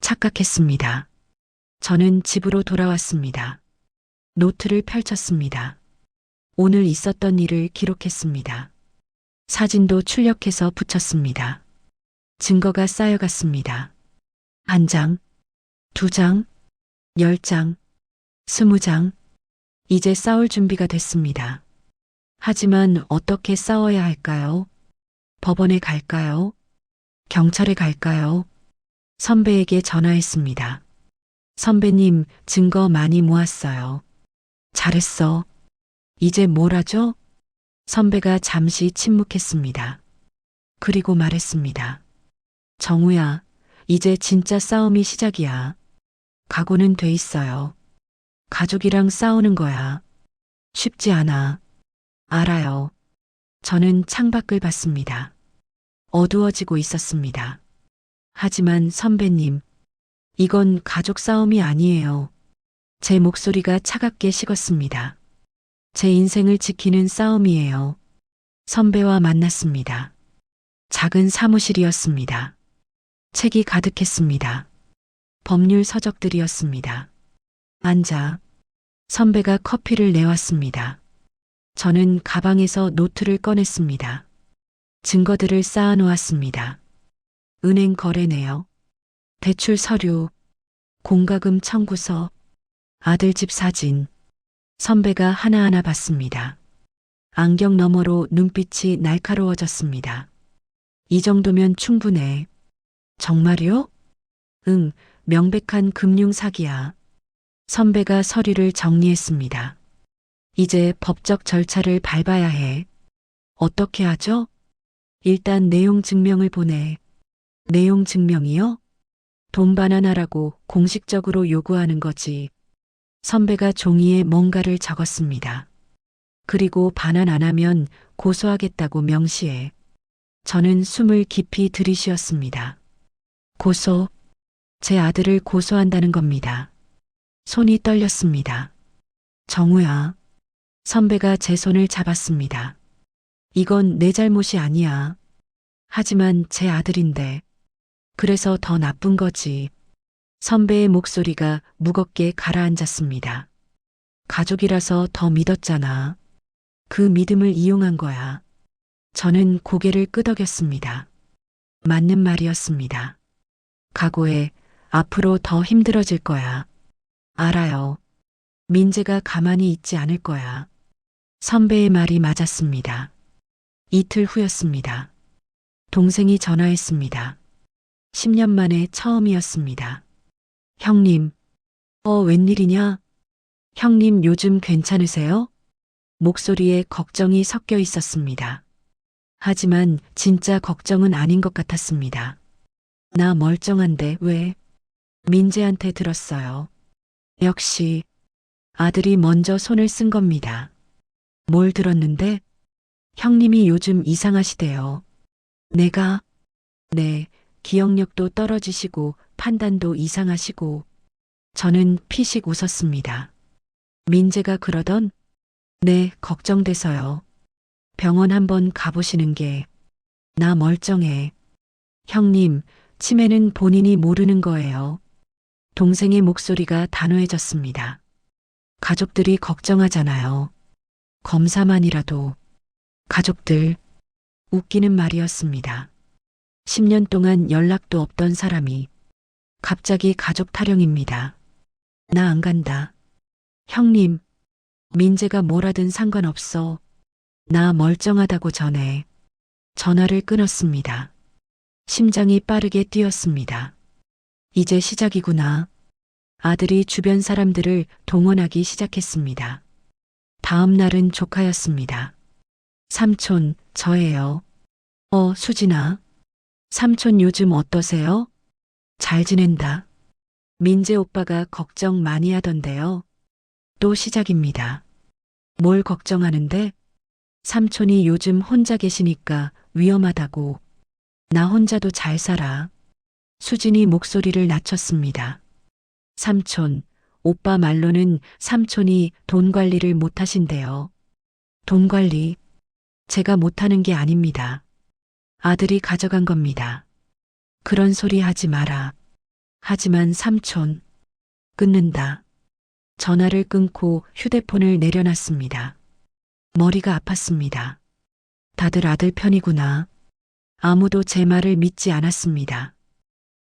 착각했습니다. 저는 집으로 돌아왔습니다. 노트를 펼쳤습니다. 오늘 있었던 일을 기록했습니다. 사진도 출력해서 붙였습니다. 증거가 쌓여갔습니다. 1장, 2장, 10장, 20장. 이제 싸울 준비가 됐습니다. 하지만 어떻게 싸워야 할까요? 법원에 갈까요? 경찰에 갈까요? 선배에게 전화했습니다. 선배님, 증거 많이 모았어요. 잘했어. 이제 뭘 하죠? 선배가 잠시 침묵했습니다. 그리고 말했습니다. 정우야, 이제 진짜 싸움이 시작이야. 각오는 돼 있어요. 가족이랑 싸우는 거야. 쉽지 않아. 알아요. 저는 창밖을 봤습니다. 어두워지고 있었습니다. 하지만 선배님, 이건 가족 싸움이 아니에요. 제 목소리가 차갑게 식었습니다. 제 인생을 지키는 싸움이에요. 선배와 만났습니다. 작은 사무실이었습니다. 책이 가득했습니다. 법률 서적들이었습니다. 앉아. 선배가 커피를 내왔습니다. 저는 가방에서 노트를 꺼냈습니다. 증거들을 쌓아놓았습니다. 은행 거래 내역, 대출 서류, 공과금 청구서, 아들 집 사진. 선배가 하나하나 봤습니다. 안경 너머로 눈빛이 날카로워졌습니다. 이 정도면 충분해. 정말요? 응, 명백한 금융 사기야. 선배가 서류를 정리했습니다. 이제 법적 절차를 밟아야 해. 어떻게 하죠? 일단 내용 증명을 보내. 내용 증명이요? 돈 반환하라고 공식적으로 요구하는 거지. 선배가 종이에 뭔가를 적었습니다. 그리고 반환 안 하면 고소하겠다고 명시해. 저는 숨을 깊이 들이쉬었습니다. 고소? 제 아들을 고소한다는 겁니다. 손이 떨렸습니다. 정우야. 선배가 제 손을 잡았습니다. 이건 내 잘못이 아니야. 하지만 제 아들인데. 그래서 더 나쁜 거지. 선배의 목소리가 무겁게 가라앉았습니다. 가족이라서 더 믿었잖아. 그 믿음을 이용한 거야. 저는 고개를 끄덕였습니다. 맞는 말이었습니다. 각오해. 앞으로 더 힘들어질 거야. 알아요. 민재가 가만히 있지 않을 거야. 선배의 말이 맞았습니다. 이틀 후였습니다. 동생이 전화했습니다. 10년 만에 처음이었습니다. 형님, 웬일이냐? 형님 요즘 괜찮으세요? 목소리에 걱정이 섞여 있었습니다. 하지만 진짜 걱정은 아닌 것 같았습니다. 나 멀쩡한데 왜? 민재한테 들었어요. 역시 아들이 먼저 손을 쓴 겁니다. 뭘 들었는데? 형님이 요즘 이상하시대요. 내가? 네, 기억력도 떨어지시고 판단도 이상하시고. 저는 피식 웃었습니다. 민재가 그러던? 네, 걱정돼서요. 병원 한번 가보시는 게. 나 멀쩡해. 형님, 치매는 본인이 모르는 거예요. 동생의 목소리가 단호해졌습니다. 가족들이 걱정하잖아요. 검사만이라도. 가족들. 웃기는 말이었습니다. 10년 동안 연락도 없던 사람이 갑자기 가족 타령입니다. 나 안 간다. 형님, 민재가 뭘 하든 상관없어. 나 멀쩡하다고 전해. 전화를 끊었습니다. 심장이 빠르게 뛰었습니다. 이제 시작이구나. 아들이 주변 사람들을 동원하기 시작했습니다. 다음 날은 조카였습니다. 삼촌, 저예요. 수진아. 삼촌 요즘 어떠세요? 잘 지낸다. 민재 오빠가 걱정 많이 하던데요. 또 시작입니다. 뭘 걱정하는데? 삼촌이 요즘 혼자 계시니까 위험하다고. 나 혼자도 잘 살아. 수진이 목소리를 낮췄습니다. 삼촌, 오빠 말로는 삼촌이 돈 관리를 못 하신대요. 돈 관리? 제가 못하는 게 아닙니다. 아들이 가져간 겁니다. 그런 소리 하지 마라. 하지만 삼촌, 끊는다. 전화를 끊고 휴대폰을 내려놨습니다. 머리가 아팠습니다. 다들 아들 편이구나. 아무도 제 말을 믿지 않았습니다.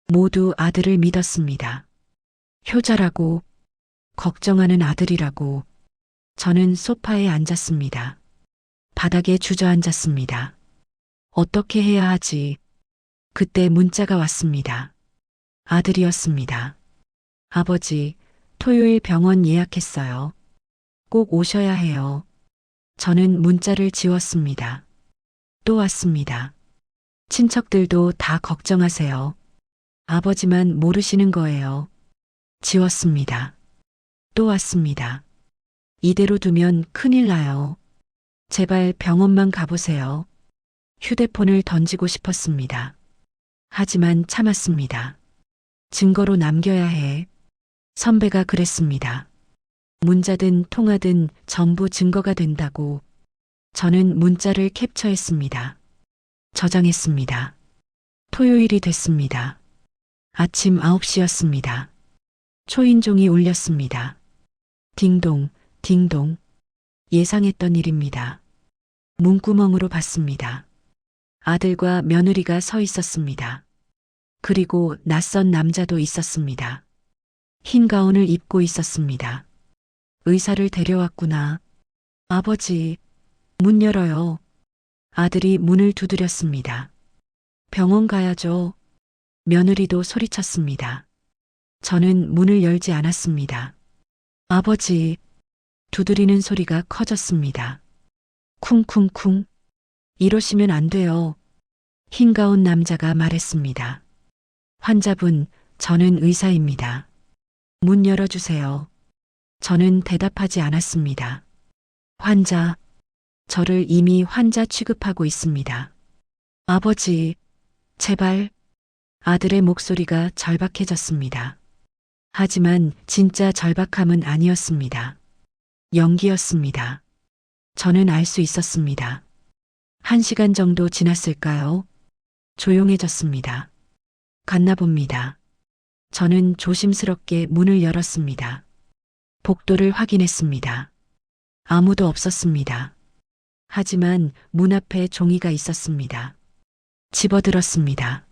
모두 아들을 믿었습니다. 효자라고, 걱정하는 아들이라고. 저는 소파에 앉았습니다. 바닥에 주저앉았습니다. 어떻게 해야 하지? 그때 문자가 왔습니다. 아들이었습니다. 아버지, 토요일 병원 예약했어요. 꼭 오셔야 해요. 저는 문자를 지웠습니다. 또 왔습니다. 친척들도 다 걱정하세요. 아버지만 모르시는 거예요. 지웠습니다. 또 왔습니다. 이대로 두면 큰일 나요. 제발 병원만 가보세요. 휴대폰을 던지고 싶었습니다. 하지만 참았습니다. 증거로 남겨야 해. 선배가 그랬습니다. 문자든 통화든 전부 증거가 된다고. 저는 문자를 캡처했습니다. 저장했습니다. 토요일이 됐습니다. 아침 9시였습니다. 초인종이 울렸습니다. 딩동, 딩동. 예상했던 일입니다. 문구멍으로 봤습니다. 아들과 며느리가 서 있었습니다. 그리고 낯선 남자도 있었습니다. 흰 가운을 입고 있었습니다. 의사를 데려왔구나. 아버지, 문 열어요. 아들이 문을 두드렸습니다. 병원 가야죠. 며느리도 소리쳤습니다. 저는 문을 열지 않았습니다. 아버지, 두드리는 소리가 커졌습니다. 쿵쿵쿵. 이러시면 안 돼요. 흰 가운 남자가 말했습니다. 환자분, 저는 의사입니다. 문 열어주세요. 저는 대답하지 않았습니다. 환자, 저를 이미 환자 취급하고 있습니다. 아버지, 제발. 아들의 목소리가 절박해졌습니다. 하지만 진짜 절박함은 아니었습니다. 연기였습니다. 저는 알 수 있었습니다. 1시간 정도 지났을까요? 조용해졌습니다. 갔나 봅니다. 저는 조심스럽게 문을 열었습니다. 복도를 확인했습니다. 아무도 없었습니다. 하지만 문 앞에 종이가 있었습니다. 집어들었습니다.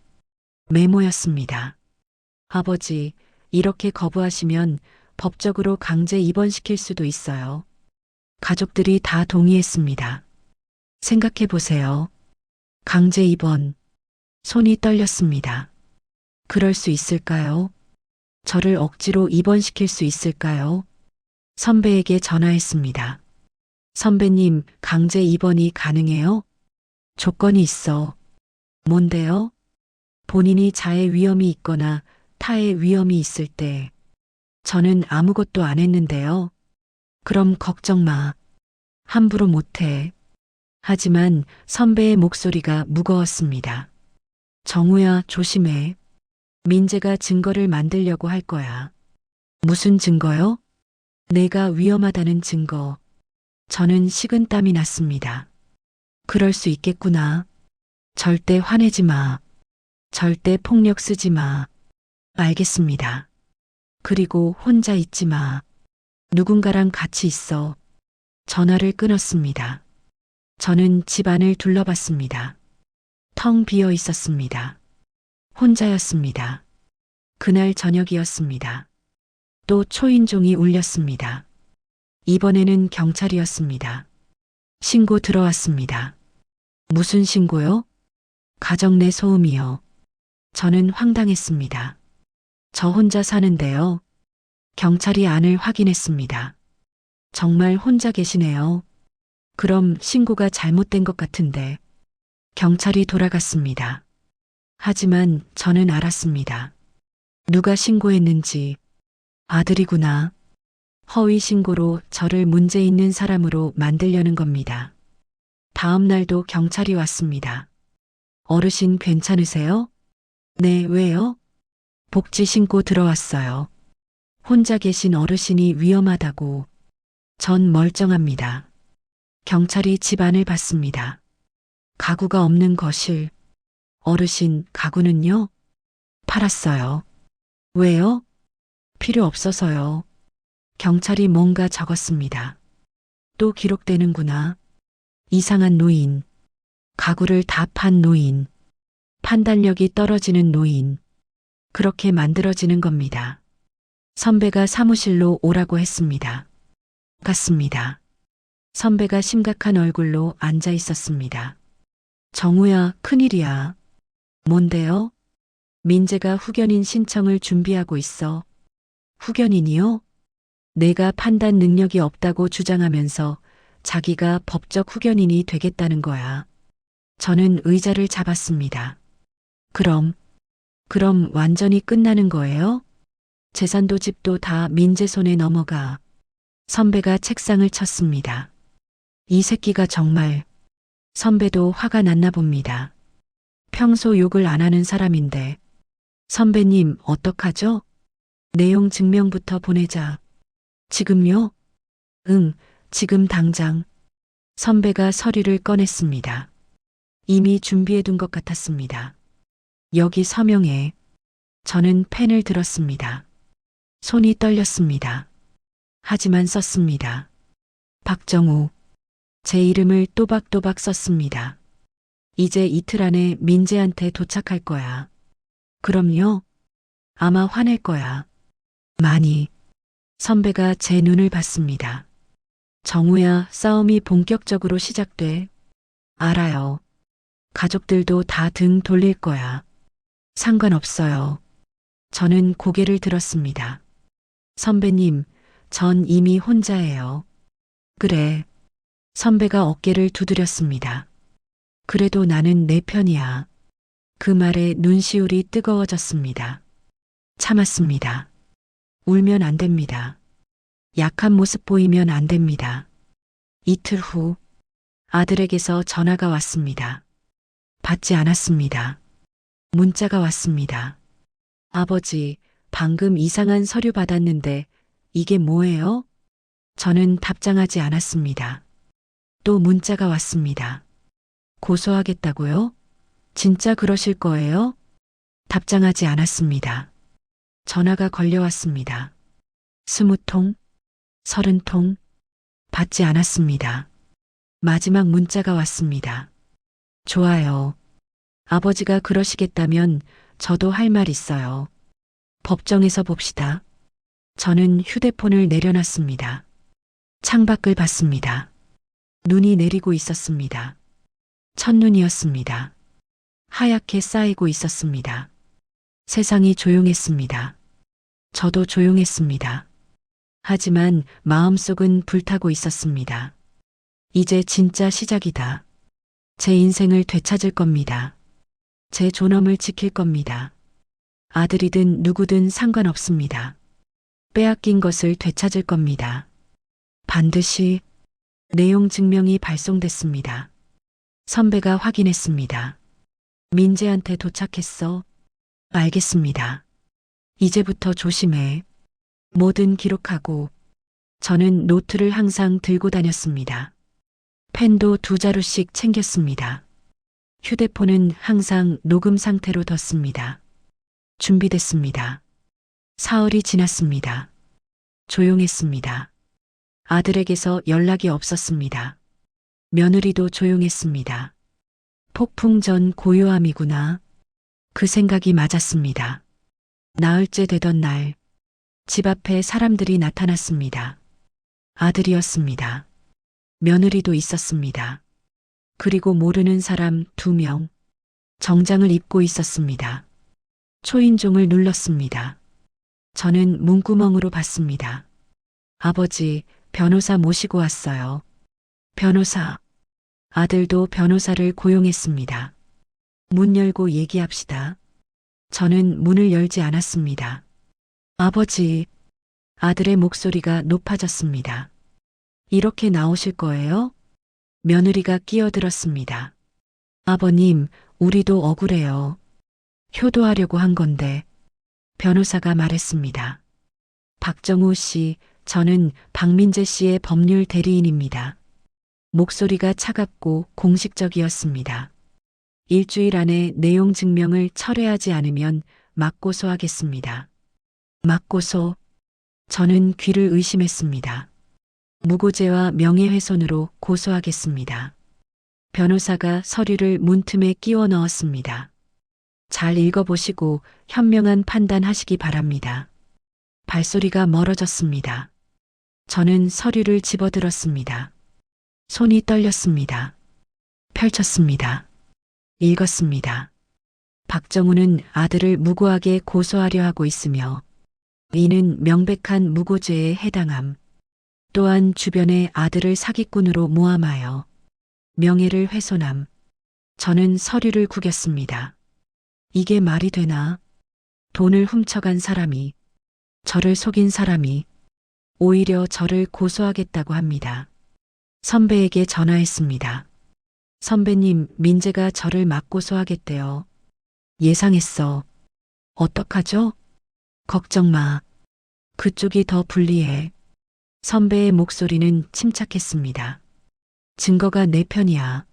메모였습니다. 아버지, 이렇게 거부하시면 법적으로 강제 입원시킬 수도 있어요. 가족들이 다 동의했습니다. 생각해 보세요. 강제 입원. 손이 떨렸습니다. 그럴 수 있을까요? 저를 억지로 입원시킬 수 있을까요? 선배에게 전화했습니다. 선배님, 강제 입원이 가능해요? 조건이 있어. 뭔데요? 본인이 자해 위험이 있거나 타해 위험이 있을 때. 저는 아무것도 안 했는데요. 그럼 걱정 마. 함부로 못해. 하지만 선배의 목소리가 무거웠습니다. 정우야, 조심해. 민재가 증거를 만들려고 할 거야. 무슨 증거요? 내가 위험하다는 증거. 저는 식은땀이 났습니다. 그럴 수 있겠구나. 절대 화내지 마. 절대 폭력 쓰지 마. 알겠습니다. 그리고 혼자 있지 마. 누군가랑 같이 있어. 전화를 끊었습니다. 저는 집 안을 둘러봤습니다. 텅 비어 있었습니다. 혼자였습니다. 그날 저녁이었습니다. 또 초인종이 울렸습니다. 이번에는 경찰이었습니다. 신고 들어왔습니다. 무슨 신고요? 가정 내 소음이요. 저는 황당했습니다. 저 혼자 사는데요. 경찰이 안을 확인했습니다. 정말 혼자 계시네요. 그럼 신고가 잘못된 것 같은데. 경찰이 돌아갔습니다. 하지만 저는 알았습니다. 누가 신고했는지. 아들이구나. 허위 신고로 저를 문제 있는 사람으로 만들려는 겁니다. 다음 날도 경찰이 왔습니다. 어르신 괜찮으세요? 네, 왜요? 복지 신고 들어왔어요. 혼자 계신 어르신이 위험하다고. 전 멀쩡합니다. 경찰이 집안을 봤습니다. 가구가 없는 거실. 어르신, 가구는요? 팔았어요. 왜요? 필요 없어서요. 경찰이 뭔가 적었습니다. 또 기록되는구나. 이상한 노인. 가구를 다 판 노인. 판단력이 떨어지는 노인. 그렇게 만들어지는 겁니다. 선배가 사무실로 오라고 했습니다. 갔습니다. 선배가 심각한 얼굴로 앉아 있었습니다. 정우야, 큰일이야. 뭔데요? 민재가 후견인 신청을 준비하고 있어. 후견인이요? 내가 판단 능력이 없다고 주장하면서 자기가 법적 후견인이 되겠다는 거야. 저는 의자를 잡았습니다. 그럼 완전히 끝나는 거예요? 재산도 집도 다 민재 손에 넘어가. 선배가 책상을 쳤습니다. 이 새끼가 정말. 선배도 화가 났나 봅니다. 평소 욕을 안 하는 사람인데. 선배님, 어떡하죠? 내용 증명부터 보내자. 지금요? 응, 지금 당장. 선배가 서류를 꺼냈습니다. 이미 준비해둔 것 같았습니다. 여기 서명해. 저는 펜을 들었습니다. 손이 떨렸습니다. 하지만 썼습니다. 박정우. 제 이름을 또박또박 썼습니다. 이제 이틀 안에 민재한테 도착할 거야. 그럼요. 아마 화낼 거야. 많이. 선배가 제 눈을 봤습니다. 정우야, 싸움이 본격적으로 시작돼. 알아요. 가족들도 다 등 돌릴 거야. 상관없어요. 저는 고개를 들었습니다. 선배님, 전 이미 혼자예요. 그래. 선배가 어깨를 두드렸습니다. 그래도 나는 내 편이야. 그 말에 눈시울이 뜨거워졌습니다. 참았습니다. 울면 안 됩니다. 약한 모습 보이면 안 됩니다. 이틀 후 아들에게서 전화가 왔습니다. 받지 않았습니다. 문자가 왔습니다. 아버지, 방금 이상한 서류 받았는데 이게 뭐예요? 저는 답장하지 않았습니다. 또 문자가 왔습니다. 고소하겠다고요? 진짜 그러실 거예요? 답장하지 않았습니다. 전화가 걸려왔습니다. 20통, 30통, 받지 않았습니다. 마지막 문자가 왔습니다. 좋아요. 아버지가 그러시겠다면 저도 할 말 있어요. 법정에서 봅시다. 저는 휴대폰을 내려놨습니다. 창밖을 봤습니다. 눈이 내리고 있었습니다. 첫눈이었습니다. 하얗게 쌓이고 있었습니다. 세상이 조용했습니다. 저도 조용했습니다. 하지만 마음속은 불타고 있었습니다. 이제 진짜 시작이다. 제 인생을 되찾을 겁니다. 제 존엄을 지킬 겁니다. 아들이든 누구든 상관없습니다. 빼앗긴 것을 되찾을 겁니다. 반드시. 내용 증명이 발송됐습니다. 선배가 확인했습니다. 민재한테 도착했어. 알겠습니다. 이제부터 조심해. 뭐든 기록하고. 저는 노트를 항상 들고 다녔습니다. 펜도 2자루씩 챙겼습니다. 휴대폰은 항상 녹음 상태로 뒀습니다. 준비됐습니다. 사흘이 지났습니다. 조용했습니다. 아들에게서 연락이 없었습니다. 며느리도 조용했습니다. 폭풍 전 고요함이구나. 그 생각이 맞았습니다. 나흘째 되던 날, 집 앞에 사람들이 나타났습니다. 아들이었습니다. 며느리도 있었습니다. 그리고 모르는 사람 2명. 정장을 입고 있었습니다. 초인종을 눌렀습니다. 저는 문구멍으로 봤습니다. 아버지, 변호사 모시고 왔어요. 변호사. 아들도 변호사를 고용했습니다. 문 열고 얘기합시다. 저는 문을 열지 않았습니다. 아버지. 아들의 목소리가 높아졌습니다. 이렇게 나오실 거예요? 며느리가 끼어들었습니다. 아버님, 우리도 억울해요. 효도하려고 한 건데. 변호사가 말했습니다. 박정우 씨, 저는 박민재 씨의 법률 대리인입니다. 목소리가 차갑고 공식적이었습니다. 일주일 안에 내용 증명을 철회하지 않으면 맞고소하겠습니다. 맞고소. 저는 귀를 의심했습니다. 무고죄와 명예훼손으로 고소하겠습니다. 변호사가 서류를 문틈에 끼워 넣었습니다. 잘 읽어보시고 현명한 판단하시기 바랍니다. 발소리가 멀어졌습니다. 저는 서류를 집어들었습니다. 손이 떨렸습니다. 펼쳤습니다. 읽었습니다. 박정우는 아들을 무고하게 고소하려 하고 있으며 이는 명백한 무고죄에 해당함. 또한 주변의 아들을 사기꾼으로 모함하여 명예를 훼손함. 저는 서류를 구겼습니다. 이게 말이 되나? 돈을 훔쳐간 사람이, 저를 속인 사람이 오히려 저를 고소하겠다고 합니다. 선배에게 전화했습니다. 선배님, 민재가 저를 맞고소하겠대요. 예상했어. 어떡하죠? 걱정 마. 그쪽이 더 불리해. 선배의 목소리는 침착했습니다. 증거가 내 편이야.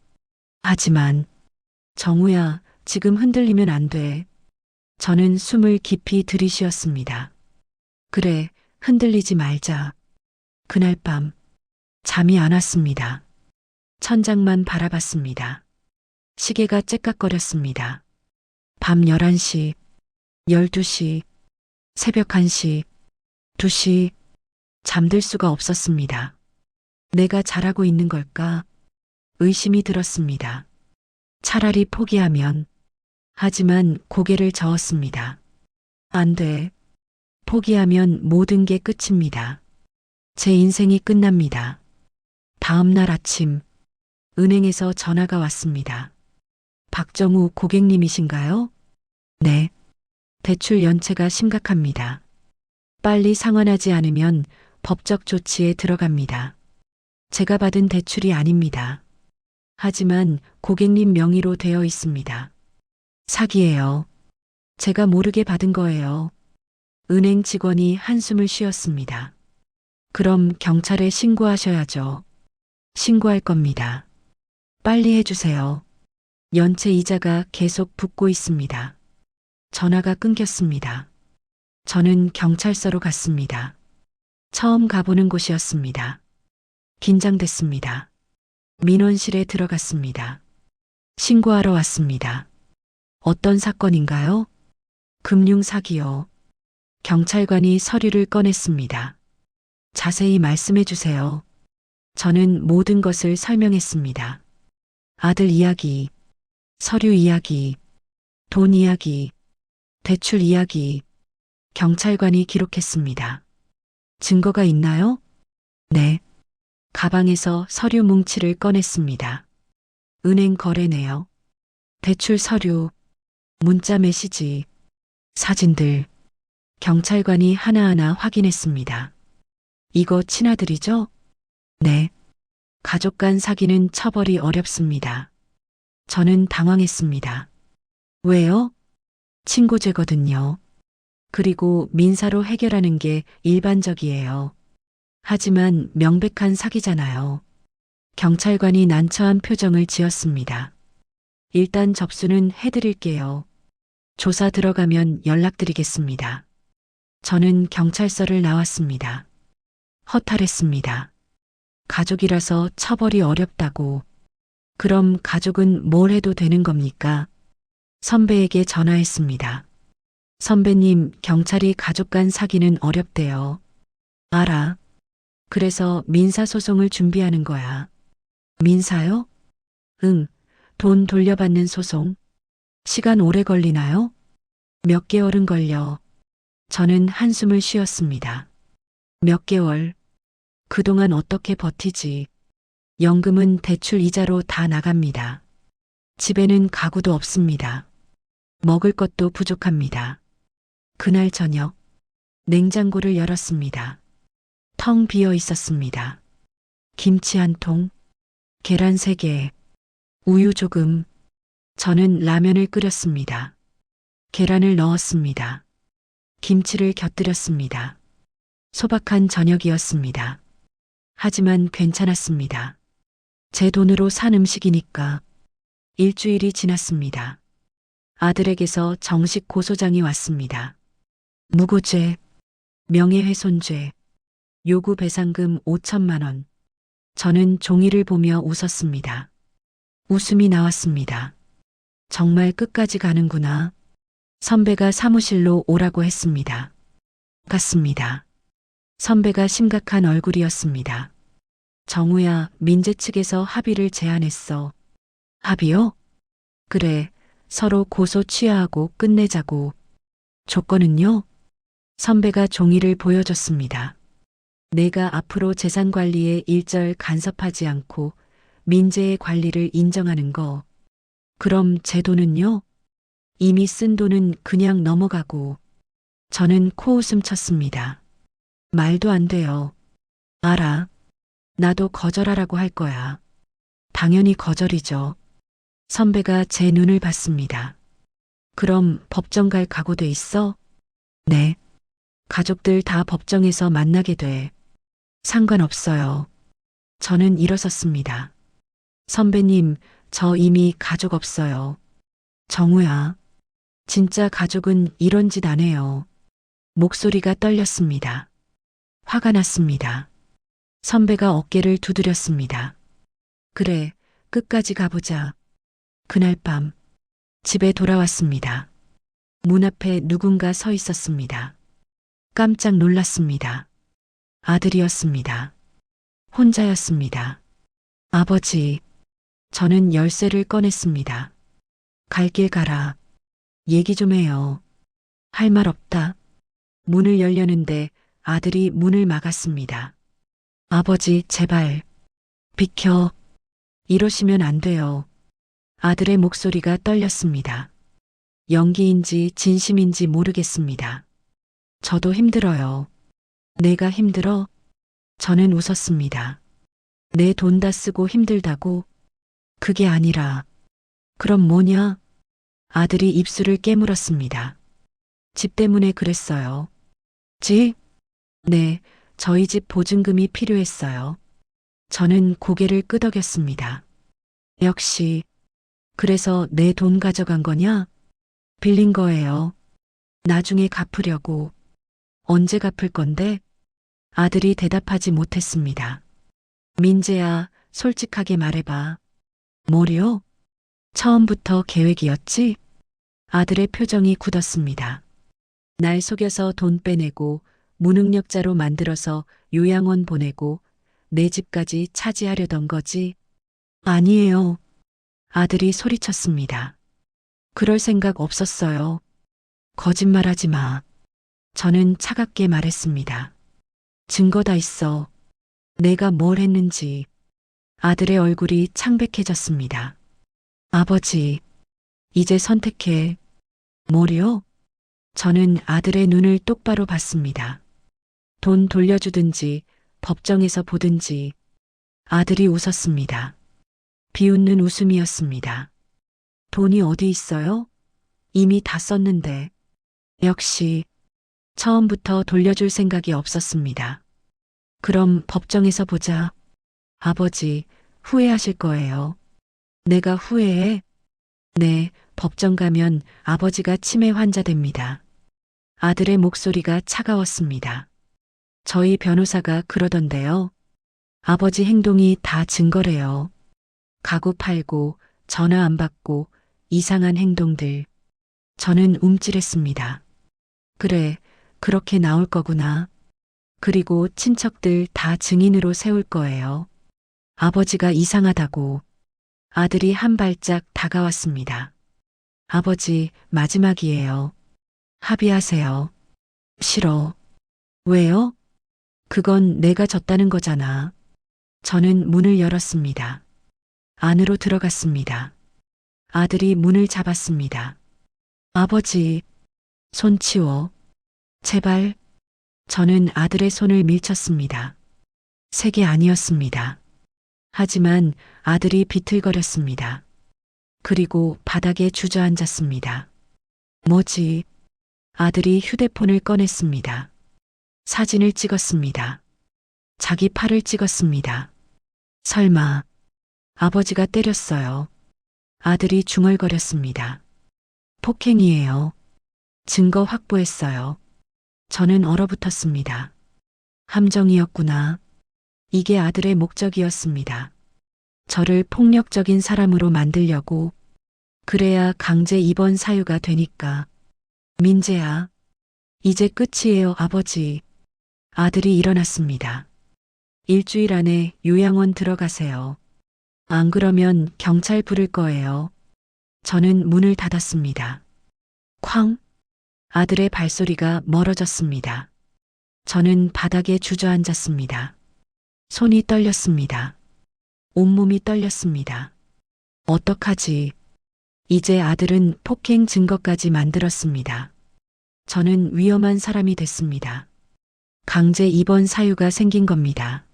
하지만 정우야, 지금 흔들리면 안 돼. 저는 숨을 깊이 들이쉬었습니다. 그래, 흔들리지 말자. 그날 밤 잠이 안 왔습니다. 천장만 바라봤습니다. 시계가 째깍거렸습니다. 밤 11시, 12시, 새벽 1시, 2시, 잠들 수가 없었습니다. 내가 잘하고 있는 걸까? 의심이 들었습니다. 차라리 포기하면. 하지만 고개를 저었습니다. 안 돼. 포기하면 모든 게 끝입니다. 제 인생이 끝납니다. 다음 날 아침, 은행에서 전화가 왔습니다. 박정우 고객님이신가요? 네. 대출 연체가 심각합니다. 빨리 상환하지 않으면 법적 조치에 들어갑니다. 제가 받은 대출이 아닙니다. 하지만 고객님 명의로 되어 있습니다. 사기예요. 제가 모르게 받은 거예요. 은행 직원이 한숨을 쉬었습니다. 그럼 경찰에 신고하셔야죠. 신고할 겁니다. 빨리 해주세요. 연체 이자가 계속 붙고 있습니다. 전화가 끊겼습니다. 저는 경찰서로 갔습니다. 처음 가보는 곳이었습니다. 긴장됐습니다. 민원실에 들어갔습니다. 신고하러 왔습니다. 어떤 사건인가요? 금융 사기요. 경찰관이 서류를 꺼냈습니다. 자세히 말씀해 주세요. 저는 모든 것을 설명했습니다. 아들 이야기, 서류 이야기, 돈 이야기, 대출 이야기. 경찰관이 기록했습니다. 증거가 있나요? 네. 가방에서 서류 뭉치를 꺼냈습니다. 은행 거래네요. 대출 서류, 문자 메시지, 사진들. 경찰관이 하나하나 확인했습니다. 이거 친아들이죠? 네. 가족 간 사기는 처벌이 어렵습니다. 저는 당황했습니다. 왜요? 친고죄거든요. 그리고 민사로 해결하는 게 일반적이에요. 하지만 명백한 사기잖아요. 경찰관이 난처한 표정을 지었습니다. 일단 접수는 해드릴게요. 조사 들어가면 연락드리겠습니다. 저는 경찰서를 나왔습니다. 허탈했습니다. 가족이라서 처벌이 어렵다고. 그럼 가족은 뭘 해도 되는 겁니까? 선배에게 전화했습니다. 선배님, 경찰이 가족 간 사기는 어렵대요. 알아. 그래서 민사소송을 준비하는 거야. 민사요? 응. 돈 돌려받는 소송. 시간 오래 걸리나요? 몇 개월은 걸려. 저는 한숨을 쉬었습니다. 몇 개월. 그동안 어떻게 버티지? 연금은 대출 이자로 다 나갑니다. 집에는 가구도 없습니다. 먹을 것도 부족합니다. 그날 저녁, 냉장고를 열었습니다. 텅 비어 있었습니다. 김치 한 통, 계란 3개, 우유 조금. 저는 라면을 끓였습니다. 계란을 넣었습니다. 김치를 곁들였습니다. 소박한 저녁이었습니다. 하지만 괜찮았습니다. 제 돈으로 산 음식이니까. 일주일이 지났습니다. 아들에게서 정식 고소장이 왔습니다. 무고죄, 명예훼손죄, 요구 배상금 5천만 원. 저는 종이를 보며 웃었습니다. 웃음이 나왔습니다. 정말 끝까지 가는구나. 선배가 사무실로 오라고 했습니다. 갔습니다. 선배가 심각한 얼굴이었습니다. 정우야, 민재 측에서 합의를 제안했어. 합의요? 그래, 서로 고소 취하하고 끝내자고. 조건은요? 선배가 종이를 보여줬습니다. 내가 앞으로 재산 관리에 일절 간섭하지 않고 민재의 관리를 인정하는 거. 그럼 제 돈은요? 이미 쓴 돈은 그냥 넘어가고. 저는 코웃음 쳤습니다. 말도 안 돼요. 알아. 나도 거절하라고 할 거야. 당연히 거절이죠. 선배가 제 눈을 봤습니다. 그럼 법정 갈 각오돼 있어? 네. 가족들 다 법정에서 만나게 돼. 상관없어요. 저는 일어섰습니다. 선배님, 저 이미 가족 없어요. 정우야. 진짜 가족은 이런 짓 안 해요. 목소리가 떨렸습니다. 화가 났습니다. 선배가 어깨를 두드렸습니다. 그래, 끝까지 가보자. 그날 밤, 집에 돌아왔습니다. 문 앞에 누군가 서 있었습니다. 깜짝 놀랐습니다. 아들이었습니다. 혼자였습니다. 아버지, 저는 열쇠를 꺼냈습니다. 갈 길 가라. 얘기 좀 해요. 할 말 없다. 문을 열려는데 아들이 문을 막았습니다. 아버지, 제발. 비켜. 이러시면 안 돼요. 아들의 목소리가 떨렸습니다. 연기인지 진심인지 모르겠습니다. 저도 힘들어요. 내가 힘들어? 저는 웃었습니다. 내 돈 다 쓰고 힘들다고? 그게 아니라. 그럼 뭐냐? 아들이 입술을 깨물었습니다. 집 때문에 그랬어요. 집? 네, 저희 집 보증금이 필요했어요. 저는 고개를 끄덕였습니다. 역시. 그래서 내 돈 가져간 거냐? 빌린 거예요. 나중에 갚으려고. 언제 갚을 건데? 아들이 대답하지 못했습니다. 민재야, 솔직하게 말해봐. 뭐요? 처음부터 계획이었지? 아들의 표정이 굳었습니다. 날 속여서 돈 빼내고 무능력자로 만들어서 요양원 보내고 내 집까지 차지하려던 거지? 아니에요. 아들이 소리쳤습니다. 그럴 생각 없었어요. 거짓말하지 마. 저는 차갑게 말했습니다. 증거 다 있어. 내가 뭘 했는지. 아들의 얼굴이 창백해졌습니다. 아버지, 이제 선택해. 뭐요? 저는 아들의 눈을 똑바로 봤습니다. 돈 돌려주든지 법정에서 보든지. 아들이 웃었습니다. 비웃는 웃음이었습니다. 돈이 어디 있어요? 이미 다 썼는데. 역시 처음부터 돌려줄 생각이 없었습니다. 그럼 법정에서 보자. 아버지, 후회하실 거예요. 내가 후회해? 네, 법정 가면 아버지가 치매 환자 됩니다. 아들의 목소리가 차가웠습니다. 저희 변호사가 그러던데요. 아버지 행동이 다 증거래요. 가구 팔고 전화 안 받고 이상한 행동들. 저는 움찔했습니다. 그래, 그렇게 나올 거구나. 그리고 친척들 다 증인으로 세울 거예요. 아버지가 이상하다고. 아들이 한 발짝 다가왔습니다. 아버지, 마지막이에요. 합의하세요. 싫어. 왜요? 그건 내가 졌다는 거잖아. 저는 문을 열었습니다. 안으로 들어갔습니다. 아들이 문을 잡았습니다. 아버지, 손 치워. 제발. 저는 아들의 손을 밀쳤습니다. 색이 아니었습니다. 하지만 아들이 비틀거렸습니다. 그리고 바닥에 주저앉았습니다. 뭐지? 아들이 휴대폰을 꺼냈습니다. 사진을 찍었습니다. 자기 팔을 찍었습니다. 설마 아버지가 때렸어요. 아들이 중얼거렸습니다. 폭행이에요. 증거 확보했어요. 저는 얼어붙었습니다. 함정이었구나. 이게 아들의 목적이었습니다. 저를 폭력적인 사람으로 만들려고. 그래야 강제 입원 사유가 되니까. 민재야, 이제 끝이에요, 아버지. 아들이 일어났습니다. 일주일 안에 요양원 들어가세요. 안 그러면 경찰 부를 거예요. 저는 문을 닫았습니다. 쾅! 아들의 발소리가 멀어졌습니다. 저는 바닥에 주저앉았습니다. 손이 떨렸습니다. 온몸이 떨렸습니다. 어떡하지? 이제 아들은 폭행 증거까지 만들었습니다. 저는 위험한 사람이 됐습니다. 강제 입원 사유가 생긴 겁니다.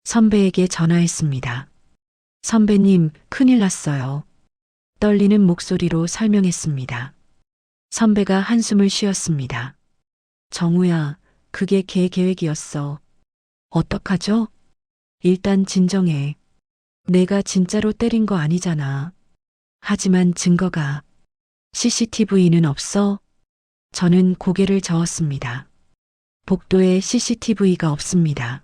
선배에게 전화했습니다. 선배님, 큰일 났어요. 떨리는 목소리로 설명했습니다. 선배가 한숨을 쉬었습니다. 정우야, 그게 걔 계획이었어. 어떡하죠? 일단 진정해. 내가 진짜로 때린 거 아니잖아. 하지만 증거가. CCTV는 없어? 저는 고개를 저었습니다. 복도에 CCTV가 없습니다.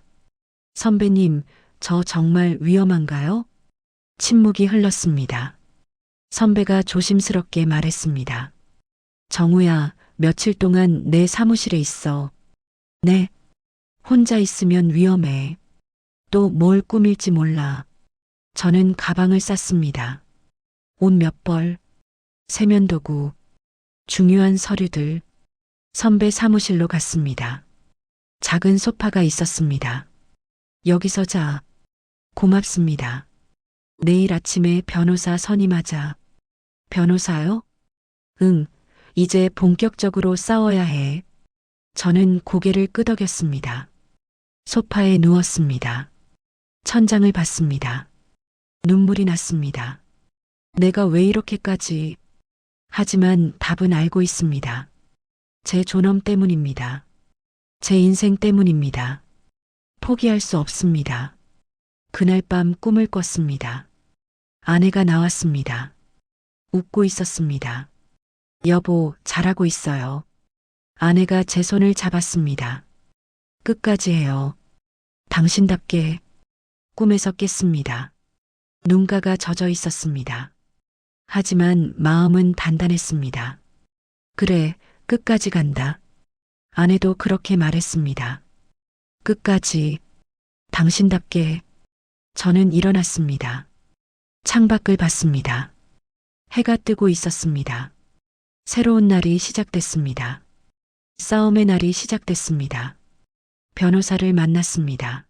선배님, 저 정말 위험한가요? 침묵이 흘렀습니다. 선배가 조심스럽게 말했습니다. 정우야, 며칠 동안 내 사무실에 있어. 네. 혼자 있으면 위험해. 또 뭘 꾸밀지 몰라. 저는 가방을 쌌습니다. 옷 몇 벌, 세면도구, 중요한 서류들. 선배 사무실로 갔습니다. 작은 소파가 있었습니다. 여기서 자. 고맙습니다. 내일 아침에 변호사 선임하자. 변호사요? 응, 이제 본격적으로 싸워야 해. 저는 고개를 끄덕였습니다. 소파에 누웠습니다. 천장을 봤습니다. 눈물이 났습니다. 내가 왜 이렇게까지. 하지만 답은 알고 있습니다. 제 존엄 때문입니다. 제 인생 때문입니다. 포기할 수 없습니다. 그날 밤 꿈을 꿨습니다. 아내가 나왔습니다. 웃고 있었습니다. 여보, 잘하고 있어요. 아내가 제 손을 잡았습니다. 끝까지 해요. 당신답게. 꿈에서 깼습니다. 눈가가 젖어 있었습니다. 하지만 마음은 단단했습니다. 그래, 끝까지 간다. 아내도 그렇게 말했습니다. 끝까지. 당신답게. 저는 일어났습니다. 창밖을 봤습니다. 해가 뜨고 있었습니다. 새로운 날이 시작됐습니다. 싸움의 날이 시작됐습니다. 변호사를 만났습니다.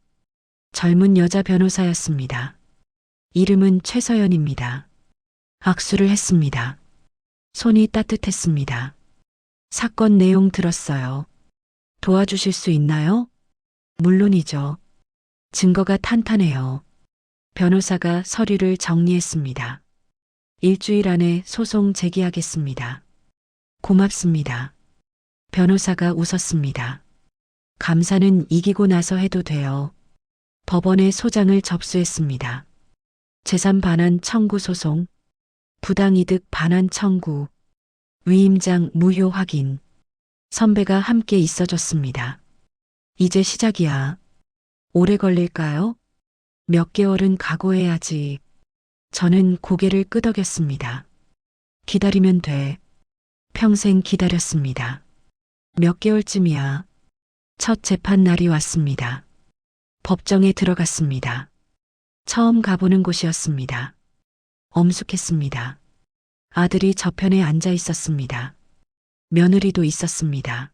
젊은 여자 변호사였습니다. 이름은 최서연입니다. 악수를 했습니다. 손이 따뜻했습니다. 사건 내용 들었어요. 도와주실 수 있나요? 물론이죠. 증거가 탄탄해요. 변호사가 서류를 정리했습니다. 일주일 안에 소송 제기하겠습니다. 고맙습니다. 변호사가 웃었습니다. 감사는 이기고 나서 해도 돼요. 법원에 소장을 접수했습니다. 재산 반환 청구 소송, 부당이득 반환 청구, 위임장 무효 확인. 선배가 함께 있어줬습니다. 이제 시작이야. 오래 걸릴까요? 몇 개월은 각오해야지. 저는 고개를 끄덕였습니다. 기다리면 돼. 평생 기다렸습니다. 몇 개월쯤이야. 첫 재판 날이 왔습니다. 법정에 들어갔습니다. 처음 가보는 곳이었습니다. 엄숙했습니다. 아들이 저편에 앉아 있었습니다. 며느리도 있었습니다.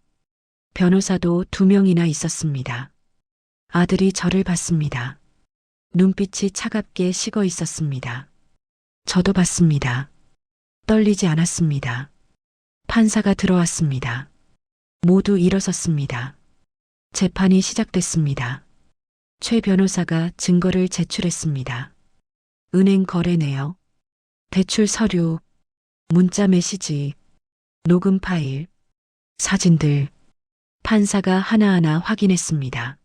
변호사도 2명이나 있었습니다. 아들이 저를 봤습니다. 눈빛이 차갑게 식어 있었습니다. 저도 봤습니다. 떨리지 않았습니다. 판사가 들어왔습니다. 모두 일어섰습니다. 재판이 시작됐습니다. 최 변호사가 증거를 제출했습니다. 은행 거래 내역, 대출 서류, 문자 메시지, 녹음 파일, 사진들. 판사가 하나하나 확인했습니다.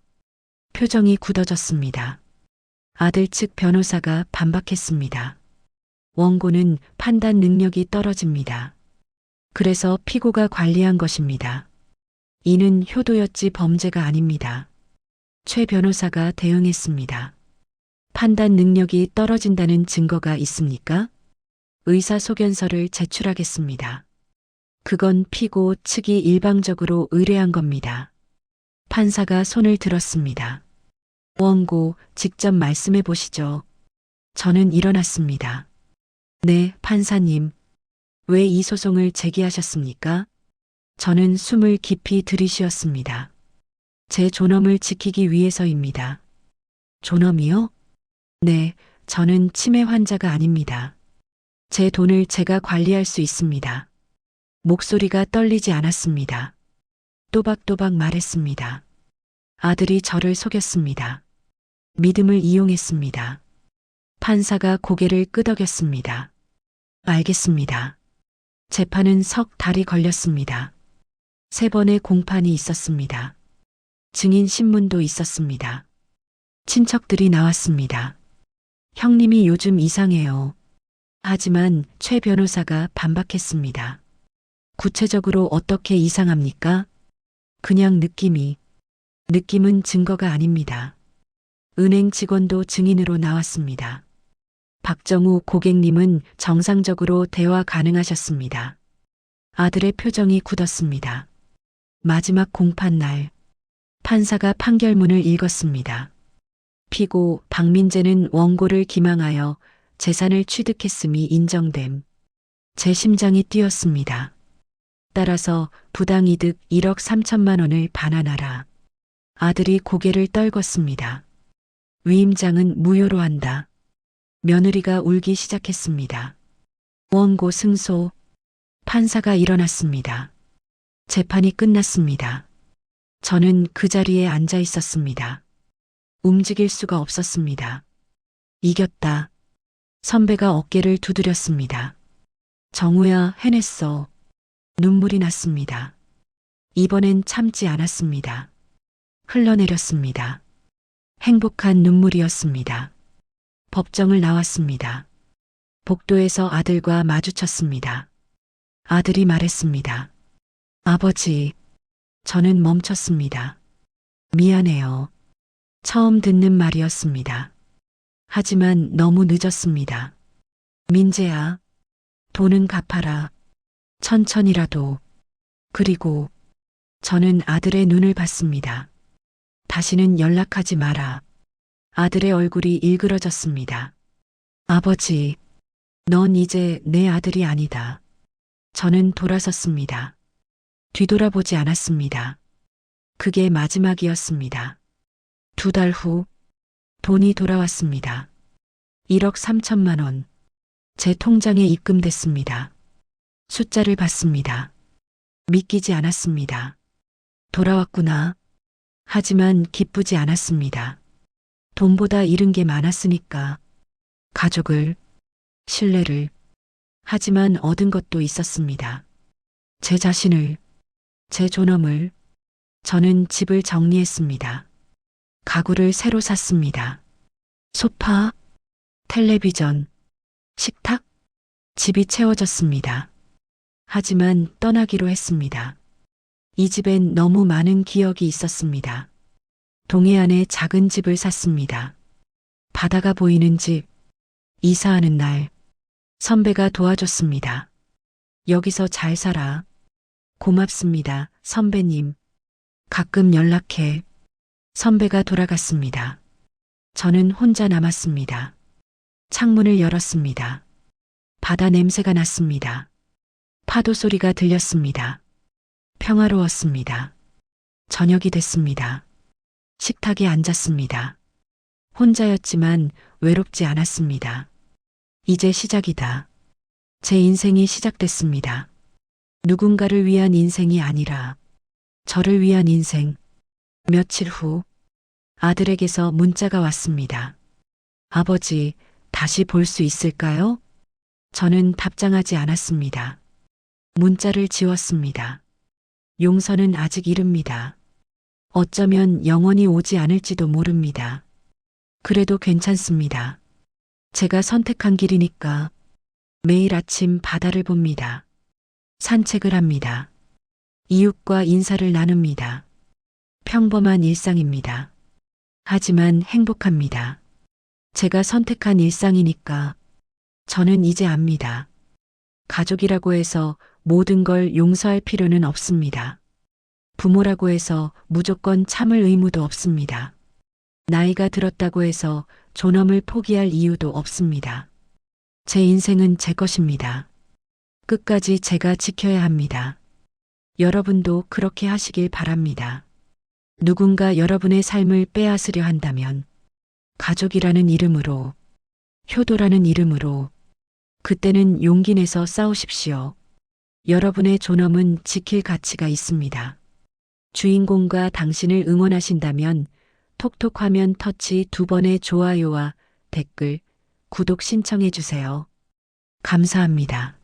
표정이 굳어졌습니다. 아들 측 변호사가 반박했습니다. 원고는 판단 능력이 떨어집니다. 그래서 피고가 관리한 것입니다. 이는 효도였지 범죄가 아닙니다. 최 변호사가 대응했습니다. 판단 능력이 떨어진다는 증거가 있습니까? 의사소견서를 제출하겠습니다. 그건 피고 측이 일방적으로 의뢰한 겁니다. 판사가 손을 들었습니다. 원고, 직접 말씀해 보시죠. 저는 일어났습니다. 네, 판사님. 왜 이 소송을 제기하셨습니까? 저는 숨을 깊이 들이쉬었습니다. 제 존엄을 지키기 위해서입니다. 존엄이요? 네, 저는 치매 환자가 아닙니다. 제 돈을 제가 관리할 수 있습니다. 목소리가 떨리지 않았습니다. 또박또박 말했습니다. 아들이 저를 속였습니다. 믿음을 이용했습니다. 판사가 고개를 끄덕였습니다. 알겠습니다. 재판은 석 달이 걸렸습니다. 3번의 공판이 있었습니다. 증인 신문도 있었습니다. 친척들이 나왔습니다. 형님이 요즘 이상해요. 하지만 최 변호사가 반박했습니다. 구체적으로 어떻게 이상합니까? 그냥 느낌은 증거가 아닙니다. 은행 직원도 증인으로 나왔습니다. 박정우 고객님은 정상적으로 대화 가능하셨습니다. 아들의 표정이 굳었습니다. 마지막 공판 날, 판사가 판결문을 읽었습니다. 피고 박민재는 원고를 기망하여 재산을 취득했음이 인정됨. 제 심장이 뛰었습니다. 따라서 부당이득 1억 3천만 원을 반환하라. 아들이 고개를 떨궜습니다. 위임장은 무효로 한다. 며느리가 울기 시작했습니다. 원고 승소. 판사가 일어났습니다. 재판이 끝났습니다. 저는 그 자리에 앉아 있었습니다. 움직일 수가 없었습니다. 이겼다. 선배가 어깨를 두드렸습니다. 정우야, 해냈어. 눈물이 났습니다. 이번엔 참지 않았습니다. 흘러내렸습니다. 행복한 눈물이었습니다. 법정을 나왔습니다. 복도에서 아들과 마주쳤습니다. 아들이 말했습니다. 아버지, 저는 멈췄습니다. 미안해요. 처음 듣는 말이었습니다. 하지만 너무 늦었습니다. 민재야, 돈은 갚아라. 천천히라도. 그리고 저는 아들의 눈을 봤습니다. 다시는 연락하지 마라. 아들의 얼굴이 일그러졌습니다. 아버지, 넌 이제 내 아들이 아니다. 저는 돌아섰습니다. 뒤돌아보지 않았습니다. 그게 마지막이었습니다. 2달 후, 돈이 돌아왔습니다. 1억 3천만 원. 제 통장에 입금됐습니다. 숫자를 봤습니다. 믿기지 않았습니다. 돌아왔구나. 하지만 기쁘지 않았습니다. 돈보다 잃은 게 많았으니까. 가족을, 신뢰를. 하지만 얻은 것도 있었습니다. 제 자신을, 제 존엄을. 저는 집을 정리했습니다. 가구를 새로 샀습니다. 소파, 텔레비전, 식탁, 집이 채워졌습니다. 하지만 떠나기로 했습니다. 이 집엔 너무 많은 기억이 있었습니다. 동해안에 작은 집을 샀습니다. 바다가 보이는 집. 이사하는 날, 선배가 도와줬습니다. 여기서 잘 살아. 고맙습니다, 선배님. 가끔 연락해. 선배가 돌아갔습니다. 저는 혼자 남았습니다. 창문을 열었습니다. 바다 냄새가 났습니다. 파도 소리가 들렸습니다. 평화로웠습니다. 저녁이 됐습니다. 식탁에 앉았습니다. 혼자였지만 외롭지 않았습니다. 이제 시작이다. 제 인생이 시작됐습니다. 누군가를 위한 인생이 아니라 저를 위한 인생. 며칠 후 아들에게서 문자가 왔습니다. 아버지, 다시 볼 수 있을까요? 저는 답장하지 않았습니다. 문자를 지웠습니다. 용서는 아직 이릅니다. 어쩌면 영원히 오지 않을지도 모릅니다. 그래도 괜찮습니다. 제가 선택한 길이니까 매일 아침 바다를 봅니다. 산책을 합니다. 이웃과 인사를 나눕니다. 평범한 일상입니다. 하지만 행복합니다. 제가 선택한 일상이니까 저는 이제 압니다. 가족이라고 해서 모든 걸 용서할 필요는 없습니다. 부모라고 해서 무조건 참을 의무도 없습니다. 나이가 들었다고 해서 존엄을 포기할 이유도 없습니다. 제 인생은 제 것입니다. 끝까지 제가 지켜야 합니다. 여러분도 그렇게 하시길 바랍니다. 누군가 여러분의 삶을 빼앗으려 한다면 가족이라는 이름으로, 효도라는 이름으로 그때는 용기 내서 싸우십시오. 여러분의 존엄은 지킬 가치가 있습니다. 주인공과 당신을 응원하신다면 톡톡 화면 터치 2번의 좋아요와 댓글, 구독 신청해 주세요. 감사합니다.